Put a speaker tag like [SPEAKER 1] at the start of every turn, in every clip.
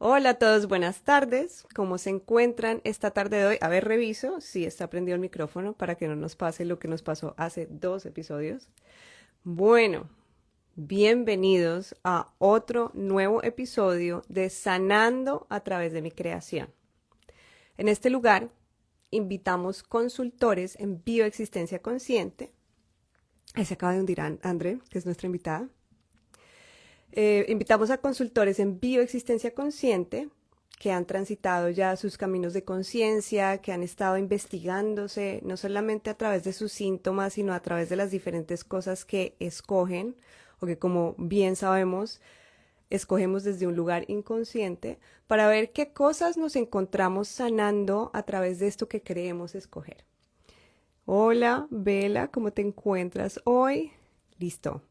[SPEAKER 1] Hola a todos, buenas tardes. ¿Cómo se encuentran esta tarde de hoy? A ver, reviso si está prendido el micrófono para que no nos pase lo que nos pasó hace 2 episodios. Bueno, bienvenidos a otro nuevo episodio de Sanando a través de mi creación. En este lugar invitamos consultores en bioexistencia consciente. Ahí se acaba de hundir André, que es nuestra invitada. Invitamos a consultores en bioexistencia consciente que han transitado ya sus caminos de conciencia, que han estado investigándose, no solamente a través de sus síntomas, sino a través de las diferentes cosas que escogen, o que como bien sabemos, escogemos desde un lugar inconsciente, para ver qué cosas nos encontramos sanando a través de esto que creemos escoger. Hola, Bela, ¿cómo te encuentras hoy? Listo.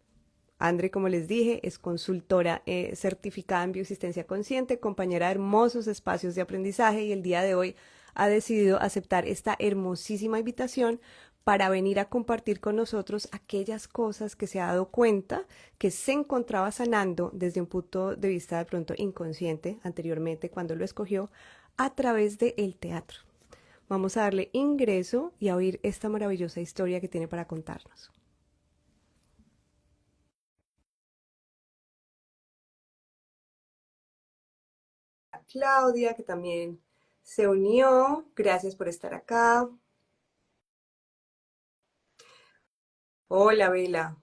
[SPEAKER 1] Andre, como les dije, es consultora certificada en bioexistencia consciente, compañera de hermosos espacios de aprendizaje y el día de hoy ha decidido aceptar esta hermosísima invitación para venir a compartir con nosotros aquellas cosas que se ha dado cuenta que se encontraba sanando desde un punto de vista de pronto inconsciente anteriormente cuando lo escogió a través del teatro. Vamos a darle ingreso y a oír esta maravillosa historia que tiene para contarnos. Claudia, que también se unió. Gracias por estar acá. Hola, Bela.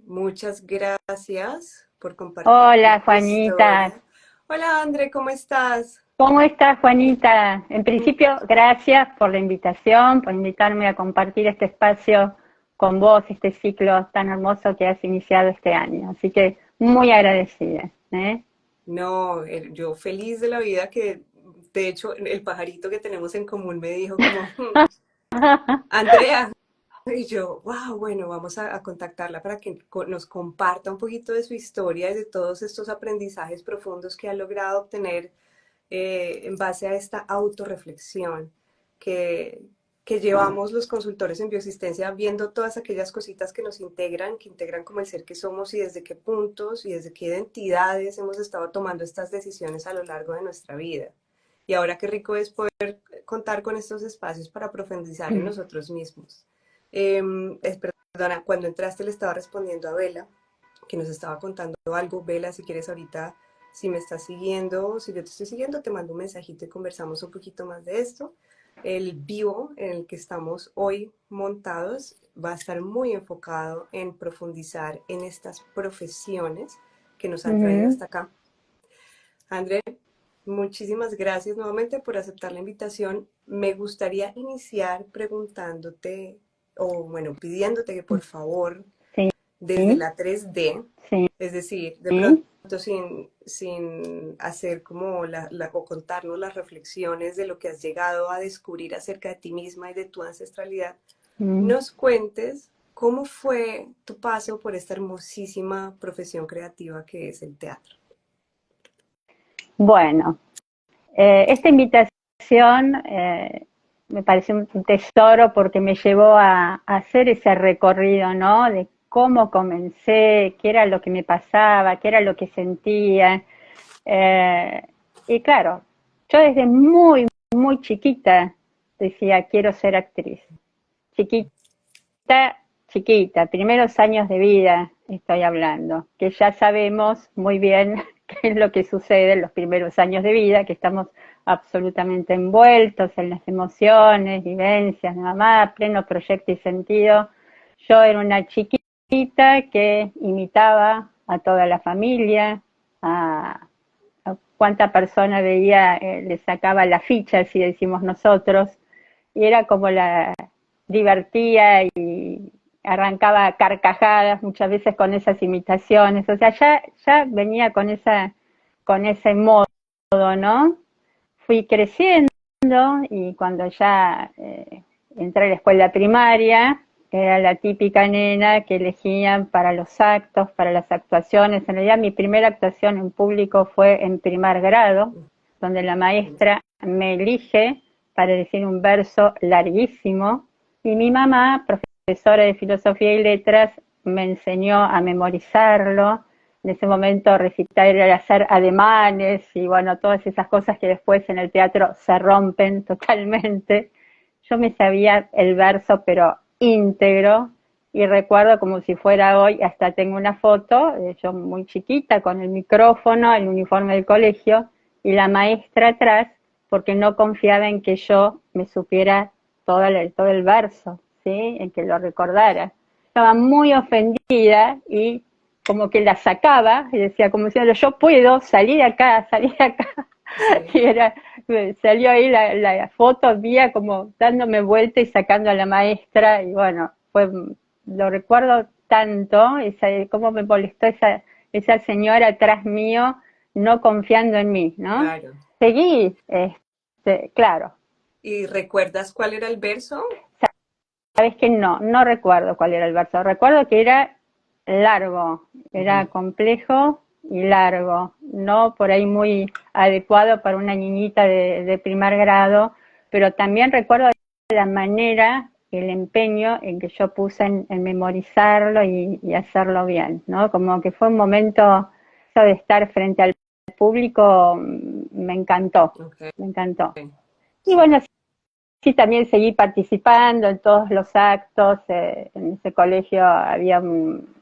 [SPEAKER 1] Muchas gracias por compartir
[SPEAKER 2] Hola,
[SPEAKER 1] tu
[SPEAKER 2] Juanita.
[SPEAKER 1] historia. Hola, André, ¿cómo estás?
[SPEAKER 2] ¿Cómo estás, Juanita? En principio, gracias por la invitación, por invitarme a compartir este espacio con vos, este ciclo tan hermoso que has iniciado este año. Así que muy agradecida, ¿eh?
[SPEAKER 1] No, yo feliz de la vida que, de hecho, el pajarito que tenemos en común me dijo como, Andrea, y yo, wow, bueno, vamos a contactarla para que nos comparta un poquito de su historia y de todos estos aprendizajes profundos que ha logrado obtener en base a esta autorreflexión que, que llevamos los consultores en bioesistencia viendo todas aquellas cositas que integran como el ser que somos y desde qué puntos y desde qué identidades hemos estado tomando estas decisiones a lo largo de nuestra vida. Y ahora qué rico es poder contar con estos espacios para profundizar en nosotros mismos. Perdona, cuando entraste le estaba respondiendo a Bela, que nos estaba contando algo. Bela, si quieres ahorita, si me estás siguiendo, si yo te estoy siguiendo, te mando un mensajito y conversamos un poquito más de esto. El vivo en el que estamos hoy montados va a estar muy enfocado en profundizar en estas profesiones que nos han traído
[SPEAKER 2] Ujú.
[SPEAKER 1] hasta acá. André, muchísimas gracias nuevamente por aceptar la invitación. Me gustaría iniciar preguntándote, o bueno, pidiéndote que por favor
[SPEAKER 2] Sí,
[SPEAKER 1] desde la 3D,
[SPEAKER 2] sí.
[SPEAKER 1] es decir, de pronto sin hacer como o contarnos las reflexiones de lo que has llegado a descubrir acerca de ti misma y de tu ancestralidad,
[SPEAKER 2] Mm.
[SPEAKER 1] nos cuentes cómo fue tu paso por esta hermosísima profesión creativa que es el teatro.
[SPEAKER 2] Bueno, esta invitación me pareció un tesoro porque me llevó a hacer ese recorrido, ¿no? De cómo comencé, qué era lo que me pasaba, qué era lo que sentía. Eh, y claro, yo desde muy chiquita decía, quiero ser actriz. Chiquita, chiquita, primeros años de vida estoy hablando, que ya sabemos muy bien qué es lo que sucede en los primeros años de vida, que estamos absolutamente envueltos en las emociones, vivencias, nada más, pleno proyecto y sentido. Yo era una chiquita que imitaba a toda la familia, a cuánta persona veía, le sacaba la ficha, así decimos nosotros, y era como la divertía y arrancaba carcajadas muchas veces con esas imitaciones, o sea, ya venía con ese modo, ¿no? Fui creciendo y cuando ya entré a la escuela primaria, era la típica nena que elegían para los actos, para las actuaciones. En realidad mi primera actuación en público fue en primer grado, donde la maestra me elige para decir un verso larguísimo y mi mamá, profesora de filosofía y letras, me enseñó a memorizarlo, en ese momento recitar era hacer ademanes y bueno, todas esas cosas que después en el teatro se rompen totalmente. Yo me sabía el verso, pero íntegro, y recuerdo como si fuera hoy, hasta tengo una foto, yo muy chiquita, con el micrófono, el uniforme del colegio, y la maestra atrás, porque no confiaba en que yo me supiera todo el verso, ¿sí? En que lo recordara. Estaba muy ofendida y como que la sacaba y decía como diciendo, yo puedo salir acá, salir acá.
[SPEAKER 1] Sí.
[SPEAKER 2] Y era, salió ahí la foto mía como dándome vuelta y sacando a la maestra y bueno, lo recuerdo tanto, cómo me molestó esa señora atrás mío no confiando en mí, ¿no?
[SPEAKER 1] Claro.
[SPEAKER 2] Seguí, claro,
[SPEAKER 1] ¿Y recuerdas cuál era el verso?
[SPEAKER 2] sabes que no recuerdo cuál era el verso, recuerdo que era largo, era
[SPEAKER 1] Ujú.
[SPEAKER 2] complejo y largo, no por ahí muy adecuado para una niñita de primer grado, pero también recuerdo la manera, el empeño en que yo puse en memorizarlo y hacerlo bien, ¿no? Como que fue un momento, eso de estar frente al público, me encantó,
[SPEAKER 1] Ok,
[SPEAKER 2] me encantó. Y
[SPEAKER 1] sí.
[SPEAKER 2] bueno, sí, también seguí participando en todos los actos. En ese colegio había,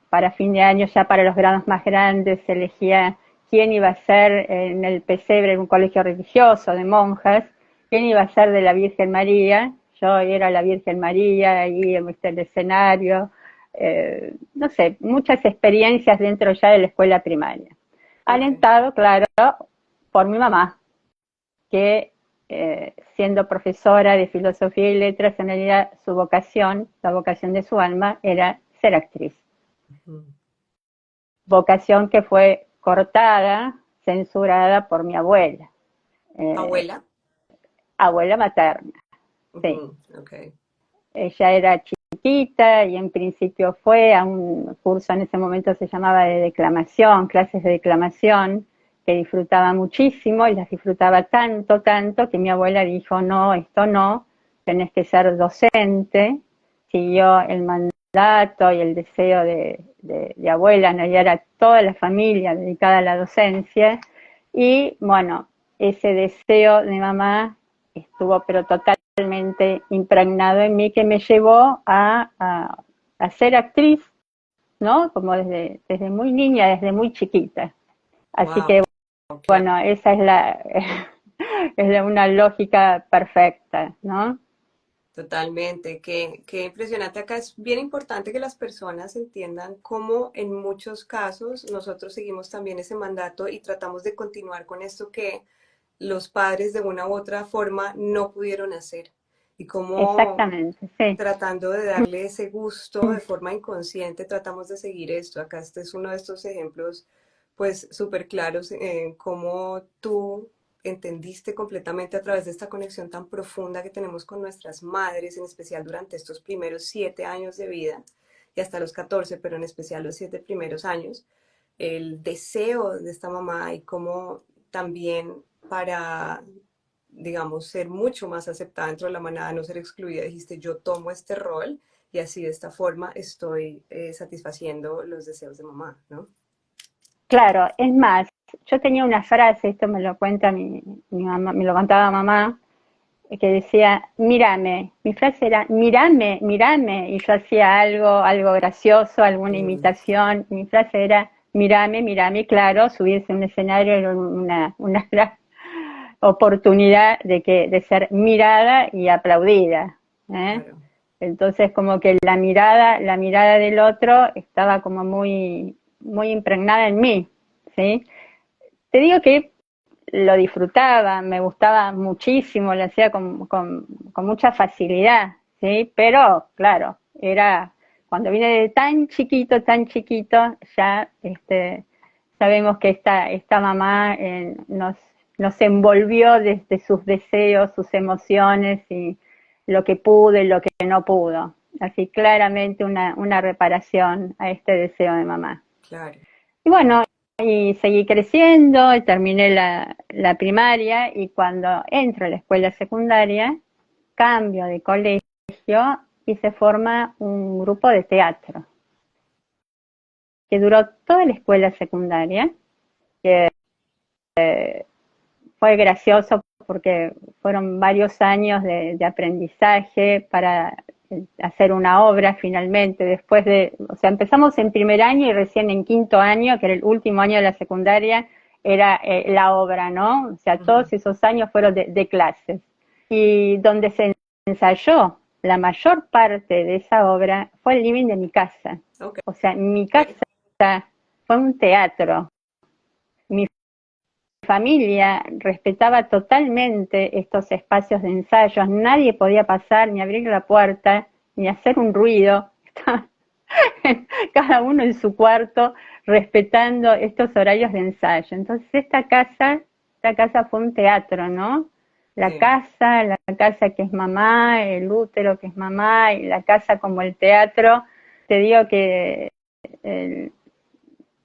[SPEAKER 2] para fin de año, ya para los grados más grandes, se elegía quién iba a ser en el pesebre, en un colegio religioso de monjas, quién iba a ser de la Virgen María. Yo era la Virgen María, ahí en el escenario. No sé, muchas experiencias dentro ya de la escuela primaria.
[SPEAKER 1] Ok.
[SPEAKER 2] Alentado, claro, por mi mamá, que siendo profesora de filosofía y letras, en realidad su vocación, la vocación de su alma, era ser actriz.
[SPEAKER 1] Ujú.
[SPEAKER 2] Vocación que fue cortada, censurada por mi abuela, eh,
[SPEAKER 1] ¿Abuela?
[SPEAKER 2] abuela materna, sí.
[SPEAKER 1] Ujú. Ok.
[SPEAKER 2] Ella era chiquita y en principio fue a un curso, en ese momento se llamaba de declamación, clases de declamación, que disfrutaba muchísimo y las disfrutaba tanto, tanto, que mi abuela dijo, no, esto no, tenés que ser docente. Siguió el mandato y el deseo de abuela, ¿no? Y era toda la familia dedicada a la docencia. Y bueno, ese deseo de mamá estuvo pero totalmente impregnado en mí, que me llevó a ser actriz, ¿no? Como desde muy niña, desde muy chiquita. Así
[SPEAKER 1] Wow,
[SPEAKER 2] que
[SPEAKER 1] claro.
[SPEAKER 2] bueno, esa es una lógica perfecta, ¿no?
[SPEAKER 1] Totalmente, qué impresionante. Acá es bien importante que las personas entiendan cómo en muchos casos nosotros seguimos también ese mandato y tratamos de continuar con esto que los padres de una u otra forma no pudieron hacer. Y cómo
[SPEAKER 2] Exactamente, sí.
[SPEAKER 1] tratando de darle ese gusto de forma inconsciente tratamos de seguir esto. Acá este es uno de estos ejemplos pues súper claros en cómo tú entendiste completamente a través de esta conexión tan profunda que tenemos con nuestras madres, en especial durante estos primeros 7 años de vida y hasta los 14, pero en especial los 7 primeros años, el deseo de esta mamá y cómo también para, digamos, ser mucho más aceptada dentro de la manada, no ser excluida, dijiste, yo tomo este rol y así de esta forma estoy satisfaciendo los deseos de mamá, ¿no?
[SPEAKER 2] Claro, es más, yo tenía una frase, esto me lo cuenta mi mamá, me lo contaba mamá, que decía, mírame. Mi frase era, mírame, mírame. Y yo hacía algo gracioso, alguna
[SPEAKER 1] Mm,
[SPEAKER 2] imitación. Mi frase era, mírame, mírame. Y claro, subirse a un escenario era una gran oportunidad de ser mirada y aplaudida, ¿eh?
[SPEAKER 1] claro.
[SPEAKER 2] Entonces como que la mirada del otro estaba como muy, muy impregnada en mí, ¿sí? Te digo que lo disfrutaba, me gustaba muchísimo, lo hacía con mucha facilidad, ¿sí? Pero, claro, era cuando vine de tan chiquito, ya sabemos que esta mamá nos envolvió desde sus deseos, sus emociones y lo que pudo y lo que no pudo. Así claramente una reparación a este deseo de mamá.
[SPEAKER 1] Claro.
[SPEAKER 2] Y bueno, y seguí creciendo, y terminé la primaria y cuando entro a la escuela secundaria, cambio de colegio y se forma un grupo de teatro. que duró toda la escuela secundaria, que fue gracioso porque fueron varios años de aprendizaje para hacer una obra finalmente, después de, o sea, empezamos en primer año y recién en quinto año, que era el último año de la secundaria, era la obra, ¿no? O sea,
[SPEAKER 1] Ujú.
[SPEAKER 2] todos esos años fueron de clases. Y donde se ensayó la mayor parte de esa obra fue el living de mi casa.
[SPEAKER 1] Ok.
[SPEAKER 2] O sea, mi casa fue un teatro. Mi familia respetaba totalmente estos espacios de ensayos, nadie podía pasar ni abrir la puerta ni hacer un ruido, cada uno en su cuarto respetando estos horarios de ensayo. Entonces esta casa fue un teatro, ¿no?
[SPEAKER 1] Sí,
[SPEAKER 2] La casa que es mamá, el útero que es mamá y la casa como el teatro, te digo que el,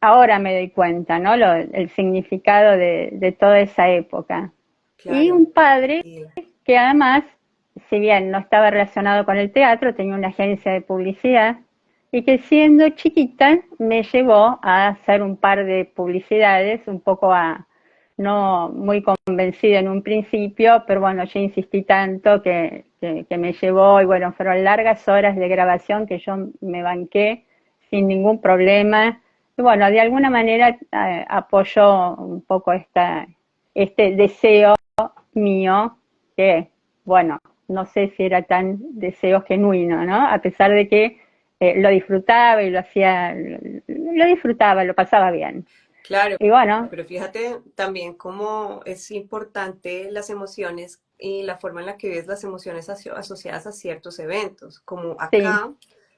[SPEAKER 2] ahora me doy cuenta, ¿no? El significado de toda esa época. Y
[SPEAKER 1] claro.
[SPEAKER 2] un padre
[SPEAKER 1] Y,
[SPEAKER 2] que además, si bien no estaba relacionado con el teatro, tenía una agencia de publicidad y que siendo chiquita me llevó a hacer un par de publicidades, un poco no muy convencida en un principio, pero bueno, yo insistí tanto que me llevó y bueno, fueron largas horas de grabación que yo me banqué sin ningún problema. Y bueno, de alguna manera apoyó un poco este deseo mío, que, bueno, no sé si era tan deseo genuino, ¿no? A pesar de que lo disfrutaba y lo hacía, lo disfrutaba, lo pasaba bien.
[SPEAKER 1] claro,
[SPEAKER 2] Y bueno,
[SPEAKER 1] pero fíjate también cómo es importante las emociones y la forma en la que ves las emociones asociadas a ciertos eventos. Como
[SPEAKER 2] sí,
[SPEAKER 1] acá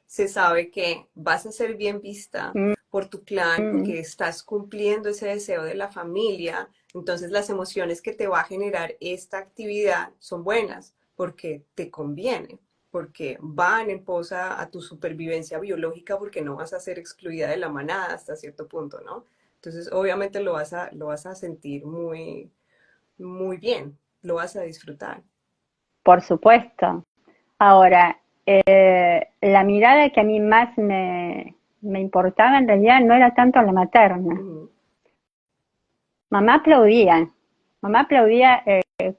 [SPEAKER 1] se sabe que vas a ser bien vista
[SPEAKER 2] mm,
[SPEAKER 1] por tu clan
[SPEAKER 2] mm,
[SPEAKER 1] porque estás cumpliendo ese deseo de la familia, entonces las emociones que te va a generar esta actividad son buenas porque te conviene, porque van en posa a tu supervivencia biológica porque no vas a ser excluida de la manada hasta cierto punto, ¿no? Entonces, obviamente lo vas a sentir muy, muy bien, lo vas a disfrutar.
[SPEAKER 2] por supuesto. Ahora, la mirada que a mí más me importaba en realidad no era tanto la materna.
[SPEAKER 1] Ujú.
[SPEAKER 2] Mamá aplaudía, mamá aplaudía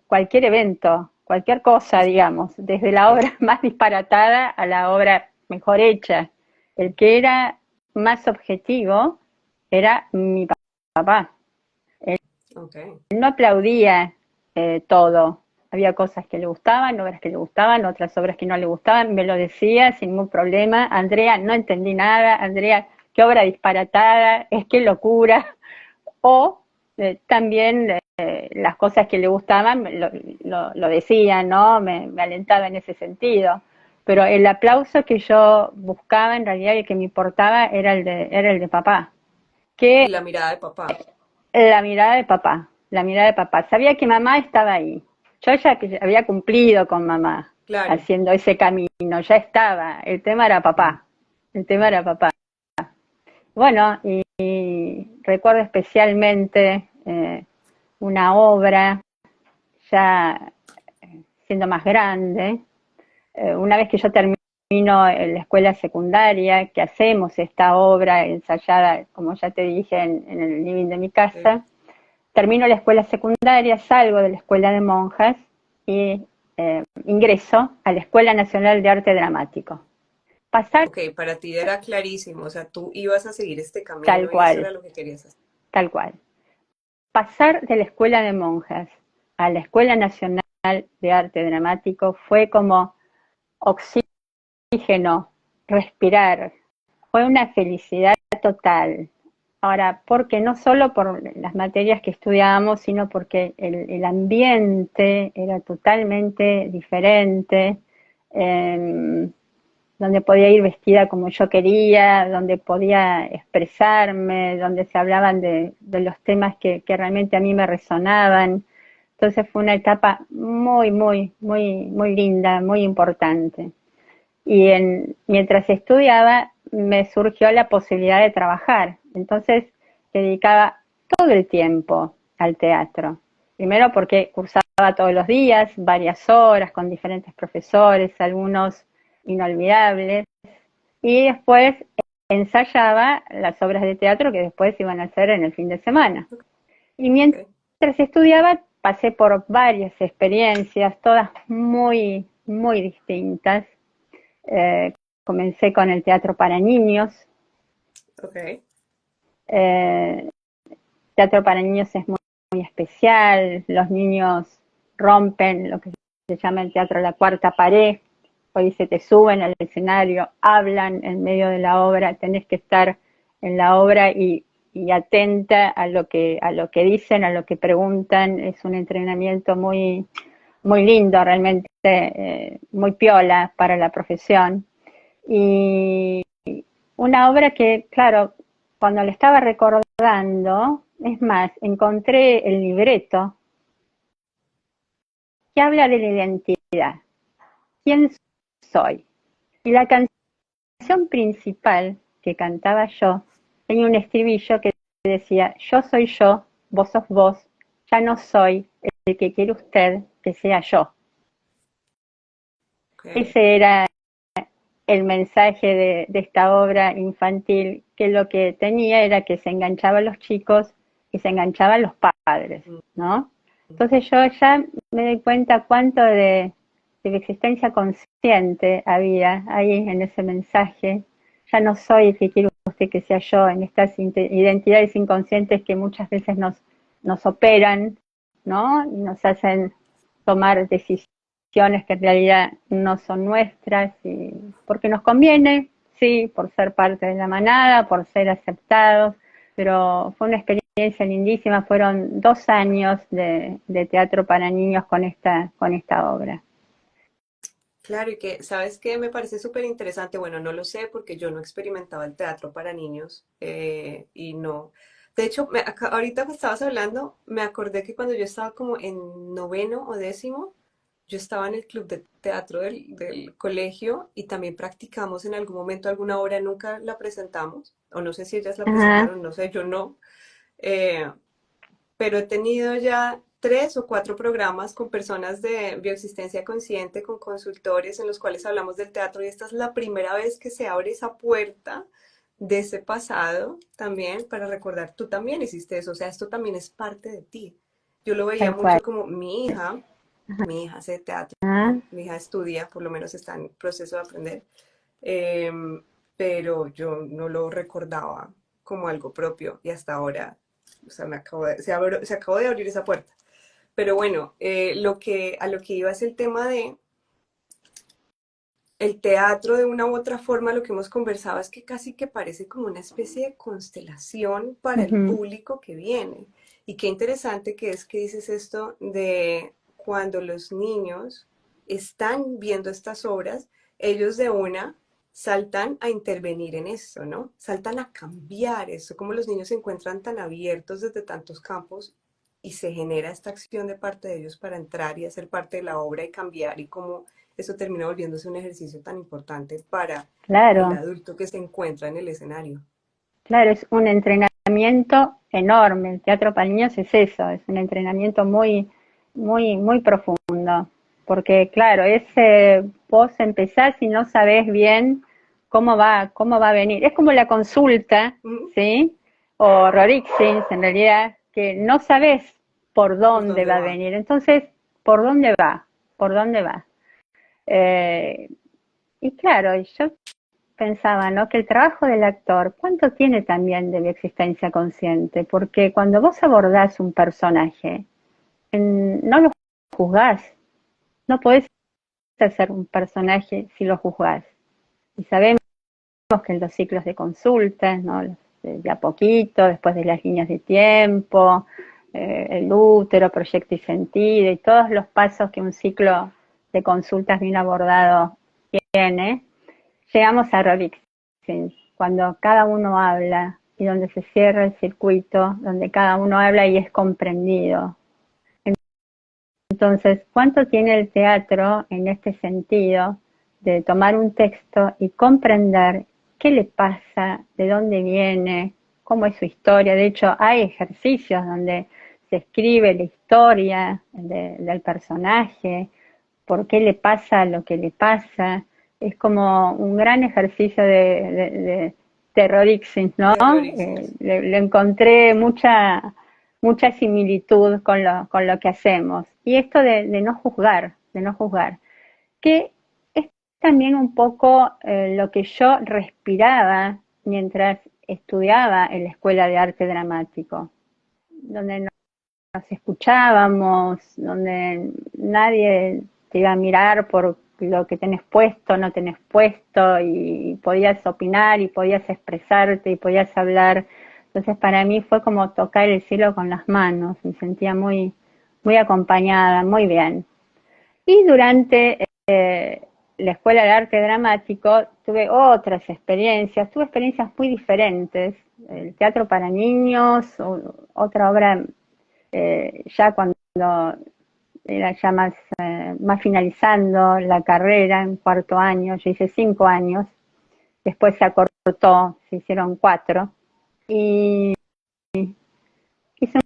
[SPEAKER 2] cualquier evento, cualquier cosa, digamos, desde la
[SPEAKER 1] Sí,
[SPEAKER 2] obra más disparatada a la obra mejor hecha. El que era más objetivo era mi papá. Él
[SPEAKER 1] ok.
[SPEAKER 2] no aplaudía todo. Había cosas que le gustaban, obras que le gustaban, otras obras que no le gustaban. Me lo decía sin ningún problema. Andrea, no entendí nada. Andrea, qué obra disparatada, es qué locura. O también las cosas que le gustaban lo decía, ¿no? Me alentaba en ese sentido. Pero el aplauso que yo buscaba en realidad y que me importaba era el de papá.
[SPEAKER 1] Y
[SPEAKER 2] Que
[SPEAKER 1] la mirada de papá,
[SPEAKER 2] la mirada de papá, la mirada de papá. Sabía que mamá estaba ahí. Yo ya que había cumplido con mamá
[SPEAKER 1] claro.
[SPEAKER 2] haciendo ese camino, ya estaba. El tema era papá. El tema era papá. Bueno, y recuerdo especialmente una obra ya siendo más grande. Una vez que yo termino en la escuela secundaria, que hacemos esta obra ensayada, como ya te dije, en el living de mi
[SPEAKER 1] eh,
[SPEAKER 2] casa, termino la escuela secundaria, salgo de la escuela de monjas y ingreso a la Escuela Nacional de Arte Dramático. Pasar
[SPEAKER 1] ok, para ti era clarísimo, o sea, tú ibas a seguir este
[SPEAKER 2] tal
[SPEAKER 1] camino y eso
[SPEAKER 2] cual,
[SPEAKER 1] era lo que querías hacer.
[SPEAKER 2] tal cual. Pasar de la escuela de monjas a la Escuela Nacional de Arte Dramático fue como oxígeno, respirar. Fue una felicidad total. Ahora, porque no solo por las materias que estudiábamos, sino porque el ambiente era totalmente diferente, eh, donde podía ir vestida como yo quería, donde podía expresarme, donde se hablaban de los temas que realmente a mí me resonaban. Entonces fue una etapa muy linda, muy importante. Y mientras estudiaba me surgió la posibilidad de trabajar. Entonces dedicaba todo el tiempo al teatro. Primero porque cursaba todos los días, varias horas con diferentes profesores, algunos inolvidables. Y después ensayaba las obras de teatro que después iban a hacer en el fin de semana. Y mientras
[SPEAKER 1] Ok,
[SPEAKER 2] estudiaba, pasé por varias experiencias, todas muy, muy distintas. Eh, Comencé con el teatro para niños.
[SPEAKER 1] ok.
[SPEAKER 2] Eh, Teatro para niños es muy, muy especial. Los niños rompen lo que se llama el teatro la cuarta pared. Hoy se te suben al escenario, hablan en medio de la obra, tenés que estar en la obra y atenta a lo que dicen, a lo que preguntan. Es un entrenamiento muy, muy lindo, realmente muy piola para la profesión. Y una obra que, claro, cuando la estaba recordando, es más, encontré el libreto que habla de la identidad. ¿Quién soy? Y la canción principal que cantaba yo tenía un estribillo que decía: yo soy yo, vos sos vos, ya no soy el que quiere usted que sea yo.
[SPEAKER 1] Ok.
[SPEAKER 2] Ese era el mensaje de esta obra infantil, que lo que tenía era que se enganchaban los chicos y se enganchaban los padres,
[SPEAKER 1] Mm,
[SPEAKER 2] ¿no?
[SPEAKER 1] mm.
[SPEAKER 2] Entonces yo ya me doy cuenta cuánto de existencia consciente había ahí en ese mensaje. Ya no soy el que quiere usted que sea yo, en estas identidades inconscientes que muchas veces nos operan, ¿no? Y nos hacen tomar decisiones que en realidad no son nuestras, y porque nos conviene, sí, por ser parte de la manada, por ser aceptados, pero fue una experiencia lindísima. Fueron 2 años de teatro para niños con esta obra.
[SPEAKER 1] Claro, y que, ¿sabes qué? Me parece súper interesante. Bueno, no lo sé porque yo no experimentaba el teatro para niños y no. De hecho, ahorita que estabas hablando, me acordé que cuando yo estaba como en noveno o décimo, yo estaba en el club de teatro del colegio y también practicamos en algún momento alguna obra, nunca la presentamos, o no sé si ellas la
[SPEAKER 2] Ajá.
[SPEAKER 1] presentaron, no sé, yo no. Eh, pero he tenido ya 3 o 4 programas con personas de bioexistencia consciente, con consultores en los cuales hablamos del teatro y esta es la primera vez que se abre esa puerta de ese pasado también para recordar, tú también hiciste eso, o sea, esto también es parte de ti. Yo lo veía
[SPEAKER 2] Tal cual.
[SPEAKER 1] mucho como mi hija hace teatro,
[SPEAKER 2] Ah,
[SPEAKER 1] mi hija estudia, por lo menos está en proceso de aprender, em, pero yo no lo recordaba como algo propio y hasta ahora, o sea, se acabó de abrir esa puerta. Pero bueno, a lo que iba es el tema de el teatro de una u otra forma, lo que hemos conversado es que casi que parece como una especie de constelación para el
[SPEAKER 2] ujú.
[SPEAKER 1] público que viene. Y qué interesante que es que dices esto de cuando los niños están viendo estas obras, ellos de una saltan a intervenir en esto, ¿no? Saltan a cambiar esto, como los niños se encuentran tan abiertos desde tantos campos y se genera esta acción de parte de ellos para entrar y hacer parte de la obra y cambiar y cómo eso termina volviéndose un ejercicio tan importante para el
[SPEAKER 2] Claro,
[SPEAKER 1] adulto que se encuentra en el escenario.
[SPEAKER 2] claro, es un entrenamiento enorme. El teatro para niños es eso, es un entrenamiento muy, muy, muy profundo. Porque, claro, vos empezás y no sabés bien cómo va a venir. Es como la consulta,
[SPEAKER 1] ¿Mm?
[SPEAKER 2] ¿sí? O Rorixins, en realidad, que no sabés por
[SPEAKER 1] ¿Por
[SPEAKER 2] dónde
[SPEAKER 1] dónde
[SPEAKER 2] va a
[SPEAKER 1] va?
[SPEAKER 2] venir. Entonces, ¿por dónde va? ¿Por dónde va? Eh, y claro, yo pensaba, ¿no? Que el trabajo del actor, ¿cuánto tiene también de mi existencia consciente? Porque cuando vos abordás un personaje, no lo juzgás, no podés hacer un personaje si lo juzgás. Y sabemos que en los ciclos de consultas, ¿no? De a poquito, después de las líneas de tiempo, el útero, proyecto y sentido, y todos los pasos que un ciclo de consultas bien abordado tiene, llegamos a Rorixins, cuando cada uno habla y donde se cierra el circuito, donde cada uno habla y es comprendido. Entonces, ¿cuánto tiene el teatro en este sentido de tomar un texto y comprender qué le pasa, de dónde viene, cómo es su historia? De hecho, hay ejercicios donde se escribe la historia del personaje, por qué le pasa lo que le pasa. Es como un gran ejercicio Terrorixis, ¿no?
[SPEAKER 1] Terroristas.
[SPEAKER 2] Le encontré mucha similitud con lo que hacemos. Y esto de no juzgar, de no juzgar, que es también un poco lo que yo respiraba mientras estudiaba en la Escuela de Arte Dramático, donde nos escuchábamos, donde nadie te iba a mirar por lo que tenés puesto, no tenés puesto, y podías opinar y podías expresarte y podías hablar. Entonces para mí fue como tocar el cielo con las manos, me sentía muy acompañada, muy bien. Y durante la Escuela de Arte Dramático tuve otras experiencias, tuve experiencias muy diferentes. El teatro para niños, otra obra ya cuando era ya más finalizando la carrera, en cuarto año, yo hice 5 años, después se acortó, se hicieron 4, y hice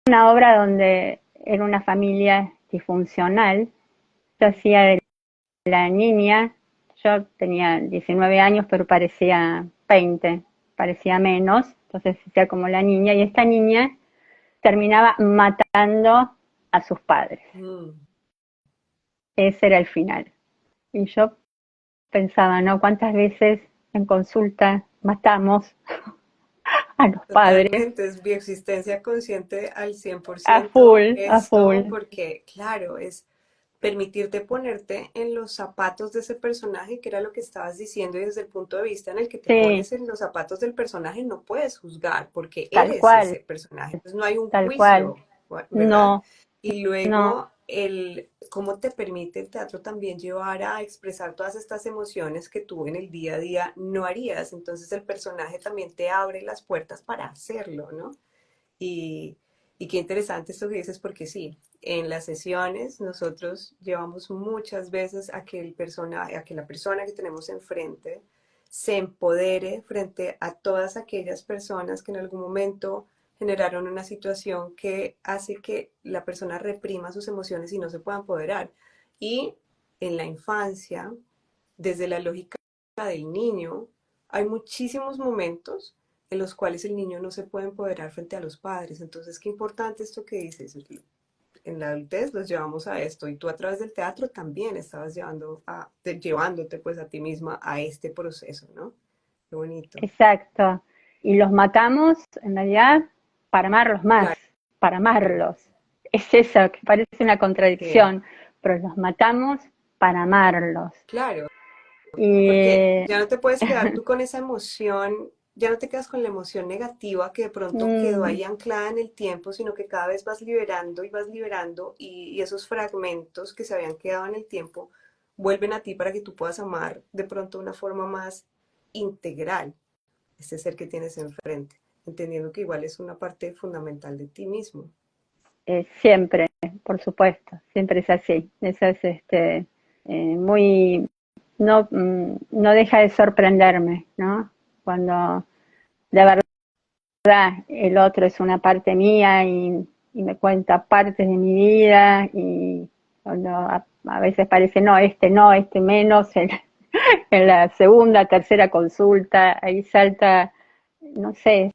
[SPEAKER 2] una obra donde era una familia disfuncional. Yo hacía de la niña, yo tenía 19 años, pero parecía 20, parecía menos, entonces hacía como la niña, y esta niña terminaba matando a sus padres.
[SPEAKER 1] Mm.
[SPEAKER 2] Ese era el final. Y yo pensaba, ¿no? ¿Cuántas veces en consulta matamos a los padres?
[SPEAKER 1] Totalmente, es bioexistencia consciente al cien por
[SPEAKER 2] A
[SPEAKER 1] ciento
[SPEAKER 2] full, a
[SPEAKER 1] esto,
[SPEAKER 2] full.
[SPEAKER 1] porque claro, es permitirte ponerte en los zapatos de ese personaje, que era lo que estabas diciendo, y desde el punto de vista en el que te
[SPEAKER 2] Sí,
[SPEAKER 1] pones en los zapatos del personaje, no puedes juzgar, porque
[SPEAKER 2] tal
[SPEAKER 1] eres
[SPEAKER 2] cual,
[SPEAKER 1] ese personaje, entonces no hay un
[SPEAKER 2] tal cual.
[SPEAKER 1] juicio, ¿verdad?
[SPEAKER 2] No,
[SPEAKER 1] Y
[SPEAKER 2] no,
[SPEAKER 1] luego cómo te permite el teatro también llevar a expresar todas estas emociones que tú en el día a día no harías, entonces el personaje también te abre las puertas para hacerlo, ¿no? Y, y qué interesante esto que dices, porque sí, en las sesiones nosotros llevamos muchas veces a que a que la persona que tenemos enfrente se empodere frente a todas aquellas personas que en algún momento generaron una situación que hace que la persona reprima sus emociones y no se pueda empoderar. Y en la infancia, desde la lógica del niño, hay muchísimos momentos en los cuales el niño no se puede empoderar frente a los padres. Entonces, qué importante esto que dices. En la adultez los llevamos a esto y tú a través del teatro también estabas llevándote pues a ti misma a este proceso, ¿no? Qué bonito.
[SPEAKER 2] exacto. Y los matamos, en realidad, para amarlos más,
[SPEAKER 1] Claro,
[SPEAKER 2] para amarlos. Es eso, que parece una
[SPEAKER 1] sí,
[SPEAKER 2] contradicción, pero los matamos para amarlos.
[SPEAKER 1] claro. Porque
[SPEAKER 2] Y
[SPEAKER 1] ya no te puedes quedar tú con esa emoción, ya no te quedas con la emoción negativa que de pronto quedó
[SPEAKER 2] mm,
[SPEAKER 1] ahí anclada en el tiempo, sino que cada vez vas liberando y esos fragmentos que se habían quedado en el tiempo vuelven a ti para que tú puedas amar de pronto de una forma más integral este ser que tienes enfrente, entendiendo que igual es una parte fundamental de ti mismo.
[SPEAKER 2] siempre, por supuesto, siempre es así. Eso es muy, no deja de sorprenderme, ¿no? Cuando de verdad el otro es una parte mía y me cuenta partes de mi vida, y cuando a veces parece no, este menos, en la segunda, tercera consulta, ahí salta, no sé,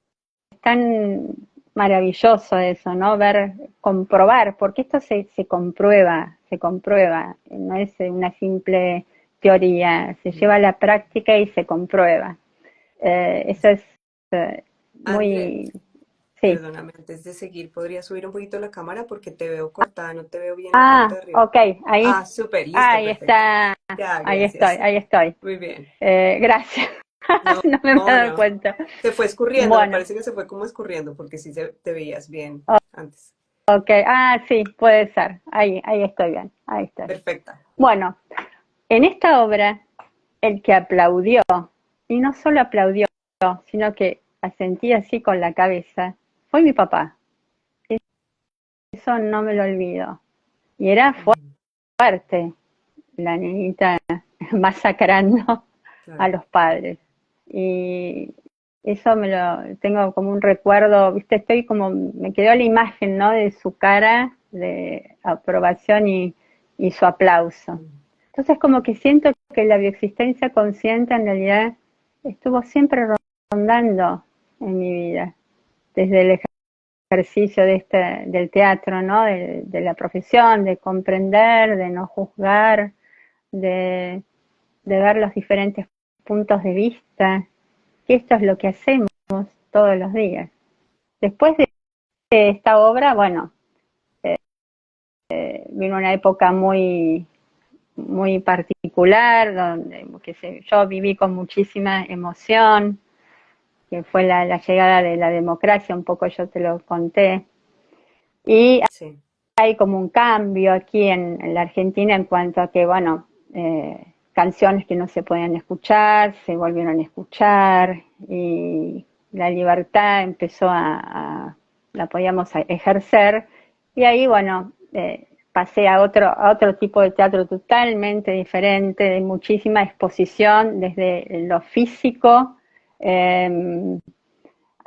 [SPEAKER 2] es tan maravilloso eso, ¿no? Comprobar, porque esto se comprueba, no es una simple teoría, se lleva a la práctica y se comprueba. Eso es
[SPEAKER 1] André,
[SPEAKER 2] muy, sí.
[SPEAKER 1] perdóname, antes de seguir, ¿podría subir un poquito la cámara porque te veo cortada, no te veo bien en la parte
[SPEAKER 2] Ah,
[SPEAKER 1] de arriba?
[SPEAKER 2] ok, ahí,
[SPEAKER 1] Ah, súper, listo,
[SPEAKER 2] ahí
[SPEAKER 1] perfecto.
[SPEAKER 2] está,
[SPEAKER 1] Ya, gracias.
[SPEAKER 2] ahí estoy.
[SPEAKER 1] Muy bien.
[SPEAKER 2] Gracias,
[SPEAKER 1] No,
[SPEAKER 2] no me había
[SPEAKER 1] no,
[SPEAKER 2] dado
[SPEAKER 1] no.
[SPEAKER 2] cuenta.
[SPEAKER 1] Se fue escurriendo, me
[SPEAKER 2] Bueno,
[SPEAKER 1] parece que se fue como escurriendo porque sí te veías bien antes.
[SPEAKER 2] ok, sí, puede ser, ahí estoy bien, ahí estoy.
[SPEAKER 1] Perfecta.
[SPEAKER 2] Bueno, en esta obra, el que aplaudió, y no solo aplaudió, sino que asentía así con la cabeza, fue mi papá. Eso no me lo olvido. Y era
[SPEAKER 1] Mm,
[SPEAKER 2] fuerte, la niñita masacrando a
[SPEAKER 1] claro.
[SPEAKER 2] los padres. Y eso me lo tengo como un recuerdo, viste, estoy como, me quedó la imagen, ¿no? De su cara de aprobación y su aplauso.
[SPEAKER 1] Mm.
[SPEAKER 2] Entonces como que siento que la bioexistencia consciente en realidad estuvo siempre rondando en mi vida, desde el ejercicio del teatro, ¿no? De la profesión, de comprender, de no juzgar, de, de ver los diferentes puntos de vista, y esto es lo que hacemos todos los días. Después de esta obra, bueno, vino una época muy particular, donde yo viví con muchísima emoción, que fue la llegada de la democracia, un poco yo te lo conté, y
[SPEAKER 1] Sí.
[SPEAKER 2] hay como un cambio aquí en la Argentina en cuanto a que, bueno, canciones que no se podían escuchar, se volvieron a escuchar, y la libertad empezó la podíamos ejercer, y ahí, bueno, pasé a otro tipo de teatro totalmente diferente, de muchísima exposición desde lo físico. eh,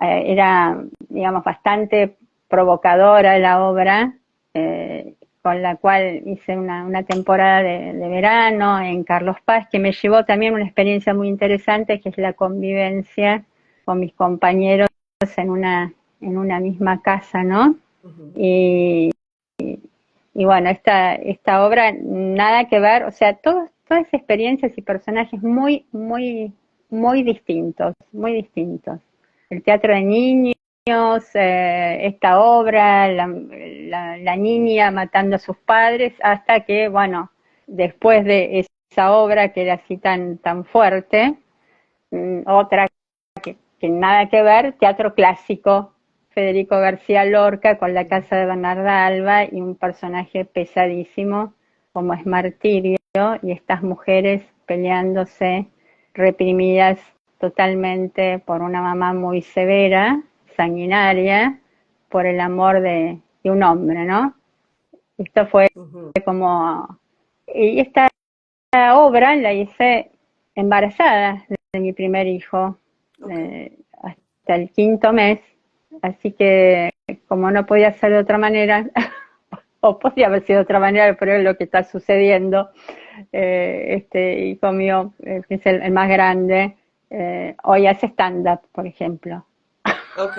[SPEAKER 2] Era, digamos, bastante provocadora la obra, con la cual hice una temporada de verano en Carlos Paz, que me llevó también una experiencia muy interesante, que es la convivencia con mis compañeros en una misma casa, ¿no?
[SPEAKER 1] Ujú.
[SPEAKER 2] Y, y bueno, esta obra nada que ver, o sea, todas experiencias y personajes muy distintos, muy distintos. El teatro de niños, esta obra, la niña matando a sus padres, hasta que, bueno, después de esa obra que era así tan fuerte, otra que nada que ver, teatro clásico, Federico García Lorca con La casa de Bernarda Alba, y un personaje pesadísimo como es Martirio, y estas mujeres peleándose, reprimidas totalmente por una mamá muy severa, sanguinaria, por el amor de un hombre, ¿no? Esto fue
[SPEAKER 1] Ujú.
[SPEAKER 2] como... Y esta obra la hice embarazada de mi primer hijo,
[SPEAKER 1] Ok.
[SPEAKER 2] hasta el quinto mes, así que como no podía ser de otra manera, o podía haber sido de otra manera, pero es lo que está sucediendo. Este hijo mío, que es el más grande, hoy hace stand-up, por ejemplo.
[SPEAKER 1] Ok.